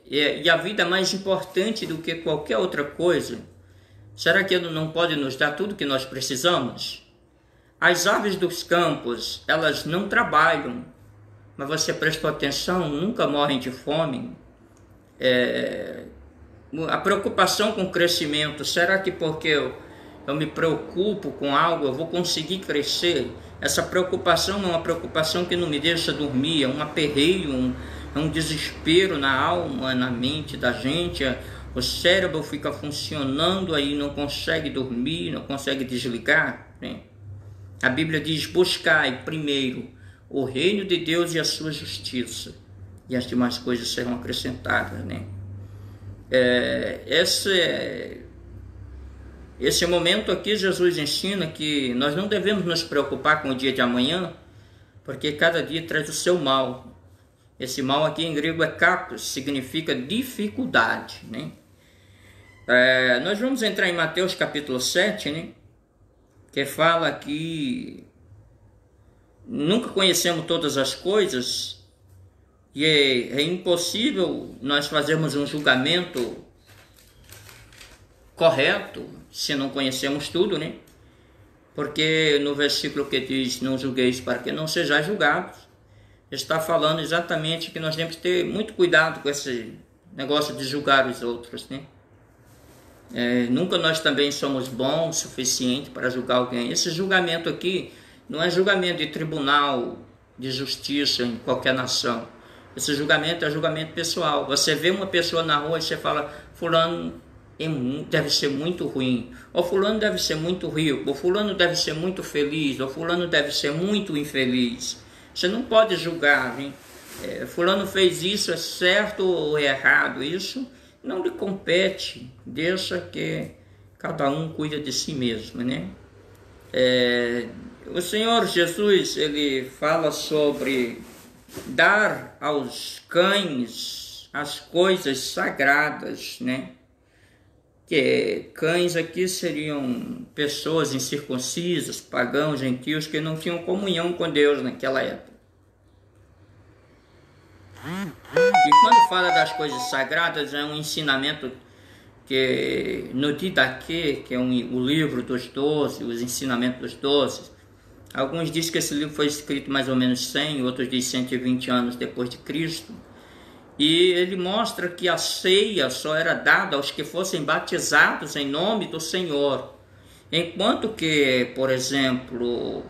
e a vida é mais importante do que qualquer outra coisa. Será que Ele não pode nos dar tudo que nós precisamos? As aves dos campos, elas não trabalham, mas você prestou atenção, nunca morrem de fome. A preocupação com o crescimento, será que porque eu me preocupo com algo, eu vou conseguir crescer? Essa preocupação é uma preocupação que não me deixa dormir, é um aperreio, é um desespero na alma, na mente da gente. O cérebro fica funcionando, aí não consegue dormir, não consegue desligar, né? A Bíblia diz: buscai primeiro o reino de Deus e a sua justiça, e as demais coisas serão acrescentadas, né? Esse momento aqui, Jesus ensina que nós não devemos nos preocupar com o dia de amanhã, porque cada dia traz o seu mal. Esse mal aqui em grego é kakos, significa dificuldade, né? Nós vamos entrar em Mateus capítulo 7, né? Que fala que nunca conhecemos todas as coisas e é impossível nós fazermos um julgamento correto se não conhecemos tudo, né? Porque no versículo que diz, não julgueis para que não sejais julgados, está falando exatamente que nós temos que ter muito cuidado com esse negócio de julgar os outros, né? Nunca nós também somos bons o suficiente para julgar alguém. Esse julgamento aqui não é julgamento de tribunal de justiça em qualquer nação. Esse julgamento é julgamento pessoal. Você vê uma pessoa na rua e você fala, fulano deve ser muito ruim, ou fulano deve ser muito rico, ou fulano deve ser muito feliz, ou fulano deve ser muito infeliz. Você não pode julgar, hein? Fulano fez isso, é certo ou é errado? Isso não lhe compete, deixa que cada um cuida de si mesmo, né? O Senhor Jesus, ele fala sobre dar aos cães as coisas sagradas, né? Que cães aqui seriam pessoas incircuncisas, pagãos, gentios, que não tinham comunhão com Deus naquela época. E quando fala das coisas sagradas, é um ensinamento que no Didaquê, que é o livro dos 12, os ensinamentos dos 12, alguns dizem que esse livro foi escrito mais ou menos 100, outros dizem 120 anos depois de Cristo. E ele mostra que a ceia só era dada aos que fossem batizados em nome do Senhor. Enquanto que, por exemplo,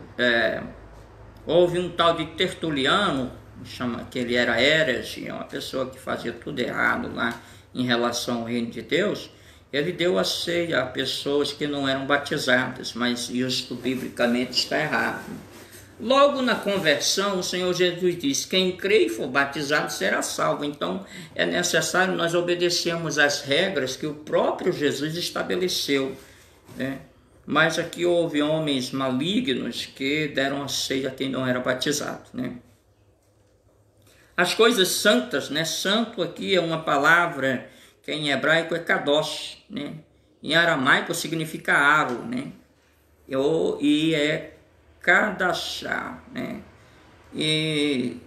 houve um tal de Tertuliano, que ele era herege, uma pessoa que fazia tudo errado lá em relação ao reino de Deus, ele deu a ceia a pessoas que não eram batizadas, mas isso biblicamente está errado. Logo na conversão, o Senhor Jesus disse, quem crê e for batizado será salvo. Então é necessário nós obedecermos às regras que o próprio Jesus estabeleceu, né? Mas aqui houve homens malignos que deram a ceia a quem não era batizado, né? As coisas santas, né? Santo aqui é uma palavra que em hebraico é kadosh, né? Em aramaico significa aro, né? E é kadashá, né? E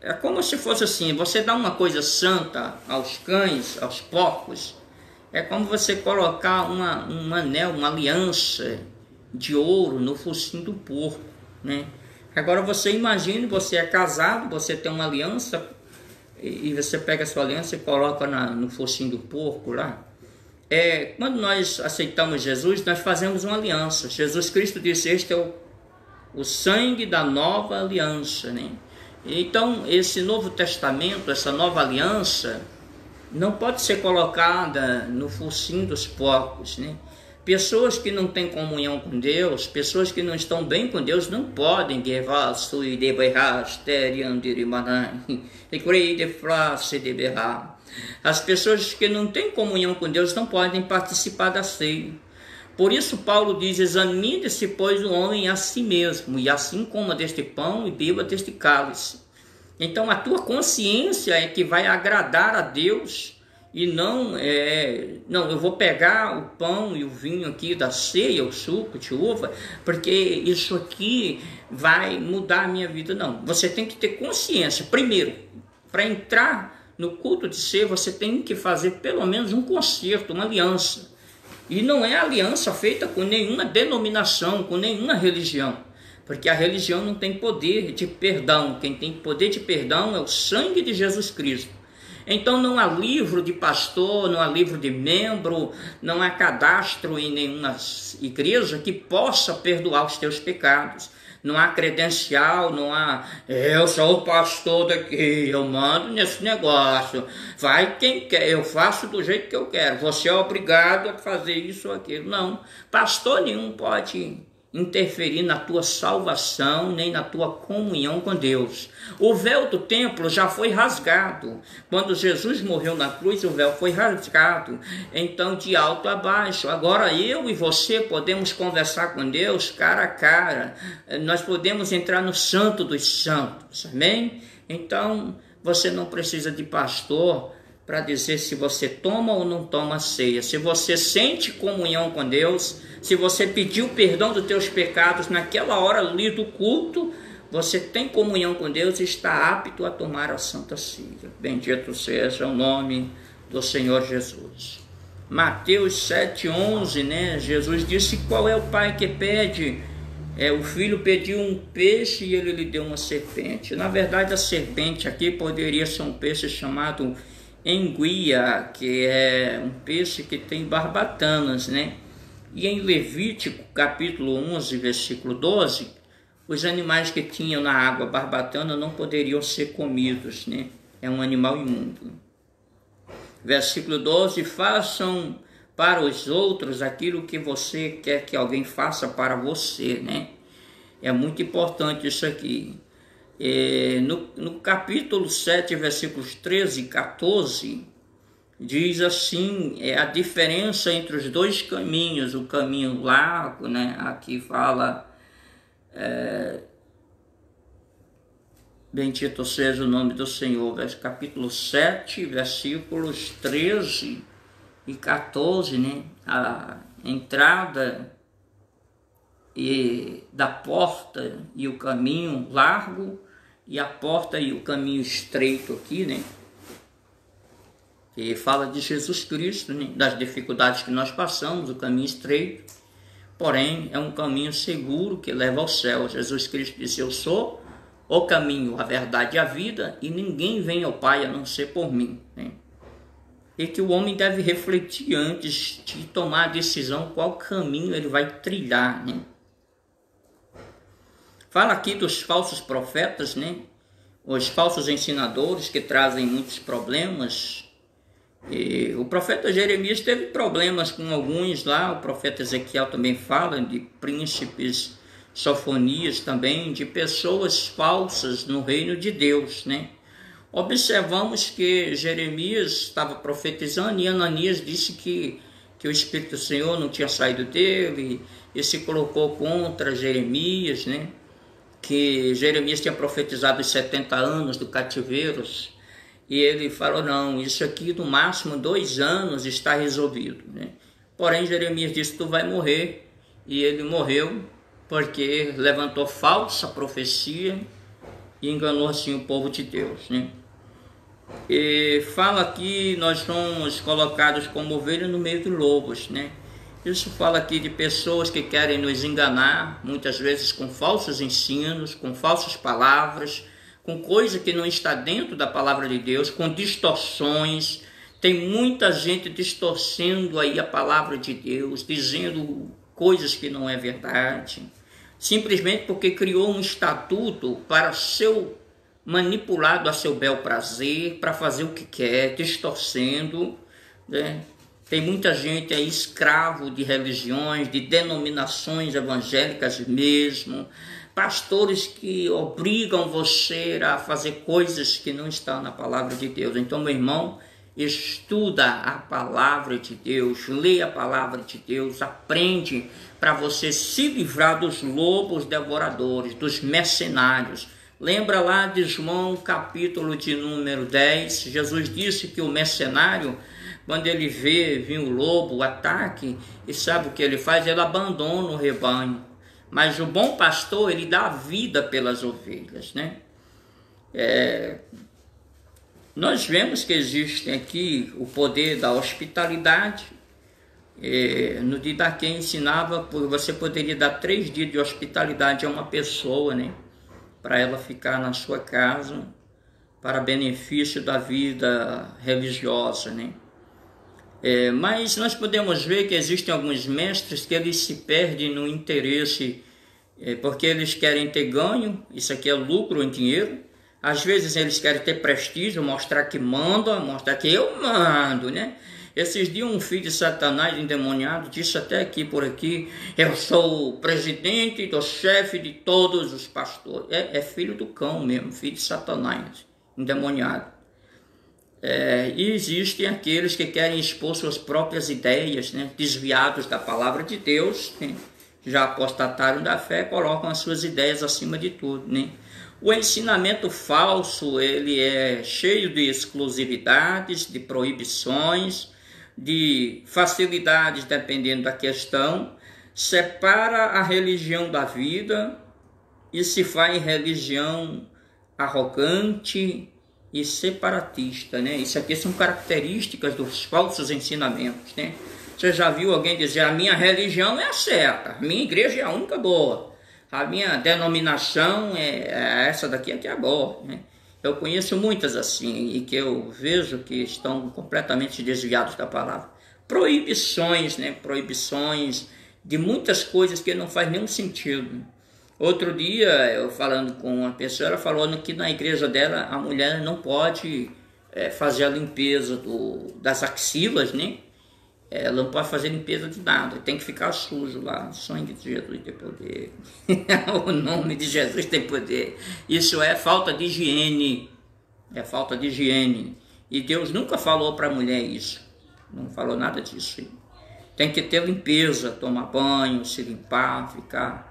é como se fosse assim, você dá uma coisa santa aos cães, aos porcos, é como você colocar um anel, uma aliança de ouro no focinho do porco, né? Agora você imagine, você é casado, você tem uma aliança e você pega a sua aliança e coloca no focinho do porco lá. Quando nós aceitamos Jesus, nós fazemos uma aliança. Jesus Cristo disse, este é o sangue da nova aliança, né? Então esse Novo Testamento, essa nova aliança, não pode ser colocada no focinho dos porcos, né? Pessoas que não têm comunhão com Deus, pessoas que não estão bem com Deus, não podem as pessoas que não têm comunhão com Deus não podem participar da ceia. Por isso Paulo diz, examine-se, pois, o homem a si mesmo, e assim coma deste pão e beba deste cálice. Então a tua consciência é que vai agradar a Deus, e não, eu vou pegar o pão e o vinho aqui da ceia, o suco de uva, porque isso aqui vai mudar a minha vida. Não, você tem que ter consciência. Primeiro, para entrar no culto de ceia, você tem que fazer pelo menos um concerto, uma aliança. E não é aliança feita com nenhuma denominação, com nenhuma religião, porque a religião não tem poder de perdão. Quem tem poder de perdão é o sangue de Jesus Cristo. Então não há livro de pastor, não há livro de membro, não há cadastro em nenhuma igreja que possa perdoar os teus pecados. Não há credencial, não há, eu sou o pastor daqui, eu mando nesse negócio, vai quem quer, eu faço do jeito que eu quero, você é obrigado a fazer isso ou aquilo. Não, pastor nenhum pode interferir na tua salvação, nem na tua comunhão com Deus. O véu do templo já foi rasgado. Quando Jesus morreu na cruz, o véu foi rasgado. Então, de alto a baixo. Agora eu e você podemos conversar com Deus cara a cara. Nós podemos entrar no santo dos santos. Amém? Então, você não precisa de pastor para dizer se você toma ou não toma a ceia. Se você sente comunhão com Deus, se você pediu perdão dos teus pecados naquela hora ali do culto, você tem comunhão com Deus e está apto a tomar a Santa Ceia. Bendito seja o nome do Senhor Jesus. Mateus 7,11, né? Jesus disse: qual é o pai que pede? O filho pediu um peixe e ele lhe deu uma serpente. Na verdade, a serpente aqui poderia ser um peixe chamado enguia, que é um peixe que tem barbatanas, né? E em Levítico, capítulo 11, versículo 12, os animais que tinham na água barbatana não poderiam ser comidos, né? É um animal imundo. Versículo 12, façam para os outros aquilo que você quer que alguém faça para você, né? É muito importante isso aqui. No capítulo 7, versículos 13 e 14, diz assim, a diferença entre os dois caminhos, o caminho largo, né? Aqui fala, bendito seja o nome do Senhor, capítulo 7, versículos 13 e 14, né? A entrada da porta e o caminho largo e a porta e o caminho estreito aqui, né? Que fala de Jesus Cristo, né? Das dificuldades que nós passamos, o caminho estreito, porém é um caminho seguro que leva ao céu. Jesus Cristo disse: eu sou o caminho, a verdade e a vida, e ninguém vem ao Pai a não ser por mim, né? E que o homem deve refletir antes de tomar a decisão qual caminho ele vai trilhar, né? Fala aqui dos falsos profetas, né? Os falsos ensinadores que trazem muitos problemas. E o profeta Jeremias teve problemas com alguns lá, o profeta Ezequiel também fala de príncipes, Sofonias também, de pessoas falsas no reino de Deus, né? Observamos que Jeremias estava profetizando e Ananias disse que o Espírito do Senhor não tinha saído dele e se colocou contra Jeremias, né? Que Jeremias tinha profetizado os 70 anos do cativeiro e ele falou: não, isso aqui no máximo 2 anos está resolvido, né? Porém Jeremias disse: tu vai morrer, e ele morreu porque levantou falsa profecia e enganou assim o povo de Deus, né? E fala aqui, nós somos colocados como ovelhas no meio de lobos, né? Isso fala aqui de pessoas que querem nos enganar, muitas vezes com falsos ensinos, com falsas palavras, com coisa que não está dentro da palavra de Deus, com distorções. Tem muita gente distorcendo aí a palavra de Deus, dizendo coisas que não é verdade, simplesmente porque criou um estatuto para ser manipulado a seu bel prazer, para fazer o que quer, distorcendo, né? Tem muita gente aí escravo de religiões, de denominações evangélicas mesmo, pastores que obrigam você a fazer coisas que não estão na palavra de Deus. Então, meu irmão, estuda a palavra de Deus, lê a palavra de Deus, aprende para você se livrar dos lobos devoradores, dos mercenários. Lembra lá de João, capítulo de número 10, Jesus disse que o mercenário, quando ele vê vir o lobo, o ataque, e sabe o que ele faz? Ele abandona o rebanho. Mas o bom pastor, ele dá a vida pelas ovelhas, né? Nós vemos que existe aqui o poder da hospitalidade. No Didaquê ensinava, você poderia dar 3 dias de hospitalidade a uma pessoa, né? Para ela ficar na sua casa, para benefício da vida religiosa, né? Mas nós podemos ver que existem alguns mestres que eles se perdem no interesse, porque eles querem ter ganho, isso aqui é lucro em dinheiro. Às vezes eles querem ter prestígio, mostrar que mandam, mostrar que eu mando, né? Esses dias um filho de Satanás endemoniado disse até aqui por aqui: eu sou o presidente do chefe de todos os pastores. É filho do cão mesmo, filho de Satanás endemoniado. E existem aqueles que querem expor suas próprias ideias, né, desviados da palavra de Deus, né, já apostataram da fé, colocam as suas ideias acima de tudo, né? O ensinamento falso, ele é cheio de exclusividades, de proibições, de facilidades, dependendo da questão, separa a religião da vida e se faz religião arrogante e separatista, né? Isso aqui são características dos falsos ensinamentos, né? Você já viu alguém dizer, a minha religião é a certa, a minha igreja é a única boa, a minha denominação é essa daqui que é boa, né? Eu conheço muitas assim, e que eu vejo que estão completamente desviados da palavra. Proibições, né? Proibições de muitas coisas que não faz nenhum sentido. Outro dia, eu falando com uma pessoa, ela falou que na igreja dela a mulher não pode fazer a limpeza das axilas, né? Ela não pode fazer limpeza de nada, tem que ficar sujo lá. O sangue de Jesus tem poder. O nome de Jesus tem poder. Isso é falta de higiene. É falta de higiene. E Deus nunca falou para a mulher isso. Não falou nada disso. Tem que ter limpeza, tomar banho, se limpar, ficar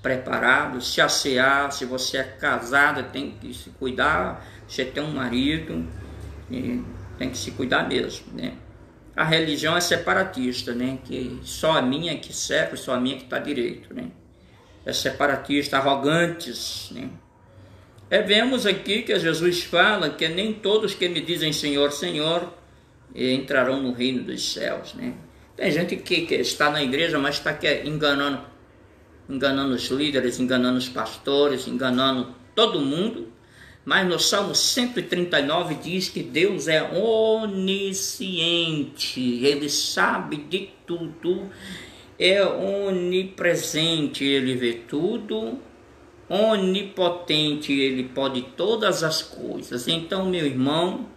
preparado, se assear. Se você é casada, tem que se cuidar. Você tem um marido, tem que se cuidar mesmo, né? A religião é separatista, né? Que só a minha que serve, só a minha que está direito, né? É separatista, arrogantes, né? Vemos aqui que Jesus fala que nem todos que me dizem Senhor, Senhor entrarão no reino dos céus, né? Tem gente que está na igreja, mas está enganando os líderes, enganando os pastores, enganando todo mundo. Mas no Salmo 139 diz que Deus é onisciente, Ele sabe de tudo, é onipresente, Ele vê tudo, onipotente, Ele pode todas as coisas. Então, meu irmão,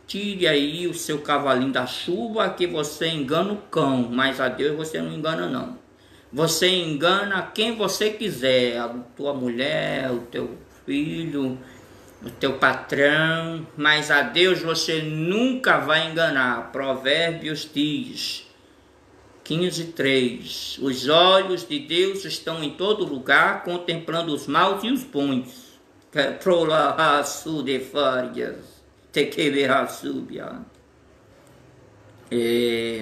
tire aí o seu cavalinho da chuva que você engana o cão, mas a Deus você não engana não. Você engana quem você quiser, a tua mulher, o teu filho, o teu patrão, mas a Deus você nunca vai enganar. Provérbios diz, 15:3, os olhos de Deus estão em todo lugar, contemplando os maus e os bons.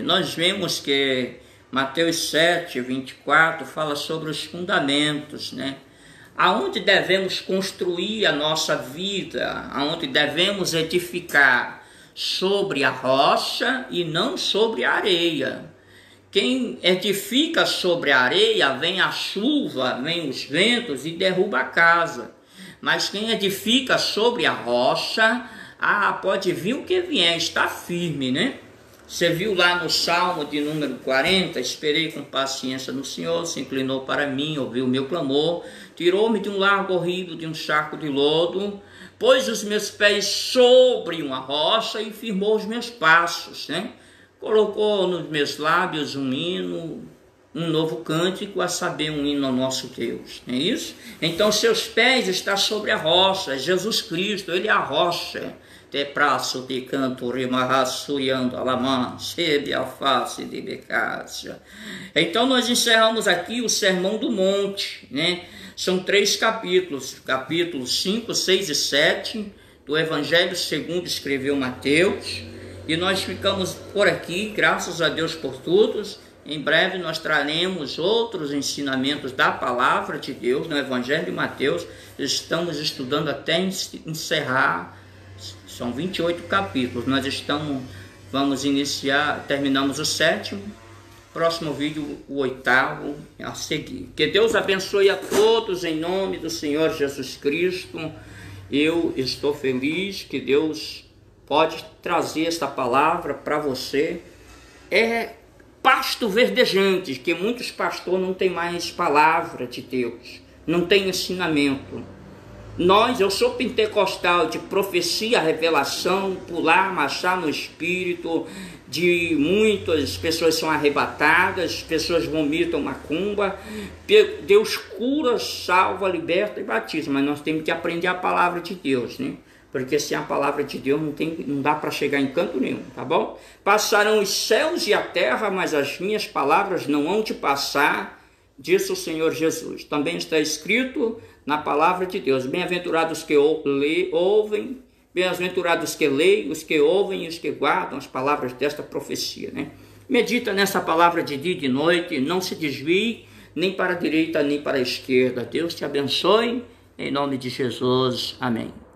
Nós vemos que Mateus 7:24 fala sobre os fundamentos, né? Aonde devemos construir a nossa vida, aonde devemos edificar, sobre a rocha e não sobre a areia. Quem edifica sobre a areia, vem a chuva, vem os ventos e derruba a casa. Mas quem edifica sobre a rocha, pode vir o que vier, está firme, né? Você viu lá no Salmo de número 40, esperei com paciência no Senhor, se inclinou para mim, ouviu o meu clamor, tirou-me de um largo horrível, de um charco de lodo, pôs os meus pés sobre uma rocha e firmou os meus passos, né? Colocou nos meus lábios um hino, um novo cântico, a saber, um hino ao nosso Deus, não é isso? Então seus pés estão sobre a rocha, Jesus Cristo, Ele é a rocha. Te praço de canto rimarraçuriando alamã, sebe a face de becácia. Então nós encerramos aqui o Sermão do Monte, né? São 3 capítulos, capítulos 5, 6 e 7 do Evangelho segundo escreveu Mateus. E nós ficamos por aqui, graças a Deus por todos. Em breve nós traremos outros ensinamentos da palavra de Deus no Evangelho de Mateus. Estamos estudando até encerrar. São 28 capítulos, vamos iniciar, terminamos o 7º, próximo vídeo o 8º a seguir. Que Deus abençoe a todos em nome do Senhor Jesus Cristo. Eu estou feliz que Deus pode trazer esta palavra para você. É pasto verdejante, que muitos pastores não têm mais palavra de Deus, não tem ensinamento. Eu sou pentecostal de profecia, revelação, pular, marchar no espírito, de muitas pessoas são arrebatadas, pessoas vomitam macumba, Deus cura, salva, liberta e batiza, mas nós temos que aprender a palavra de Deus, né? Porque sem a palavra de Deus não dá para chegar em canto nenhum, tá bom? Passarão os céus e a terra, mas as minhas palavras não hão de passar. disse o Senhor Jesus. Também está escrito na palavra de Deus: bem-aventurados que ouvem, bem-aventurados que leem, os que ouvem e os que guardam as palavras desta profecia, né? Medita nessa palavra de dia e de noite, não se desvie nem para a direita nem para a esquerda. Deus te abençoe, em nome de Jesus. Amém.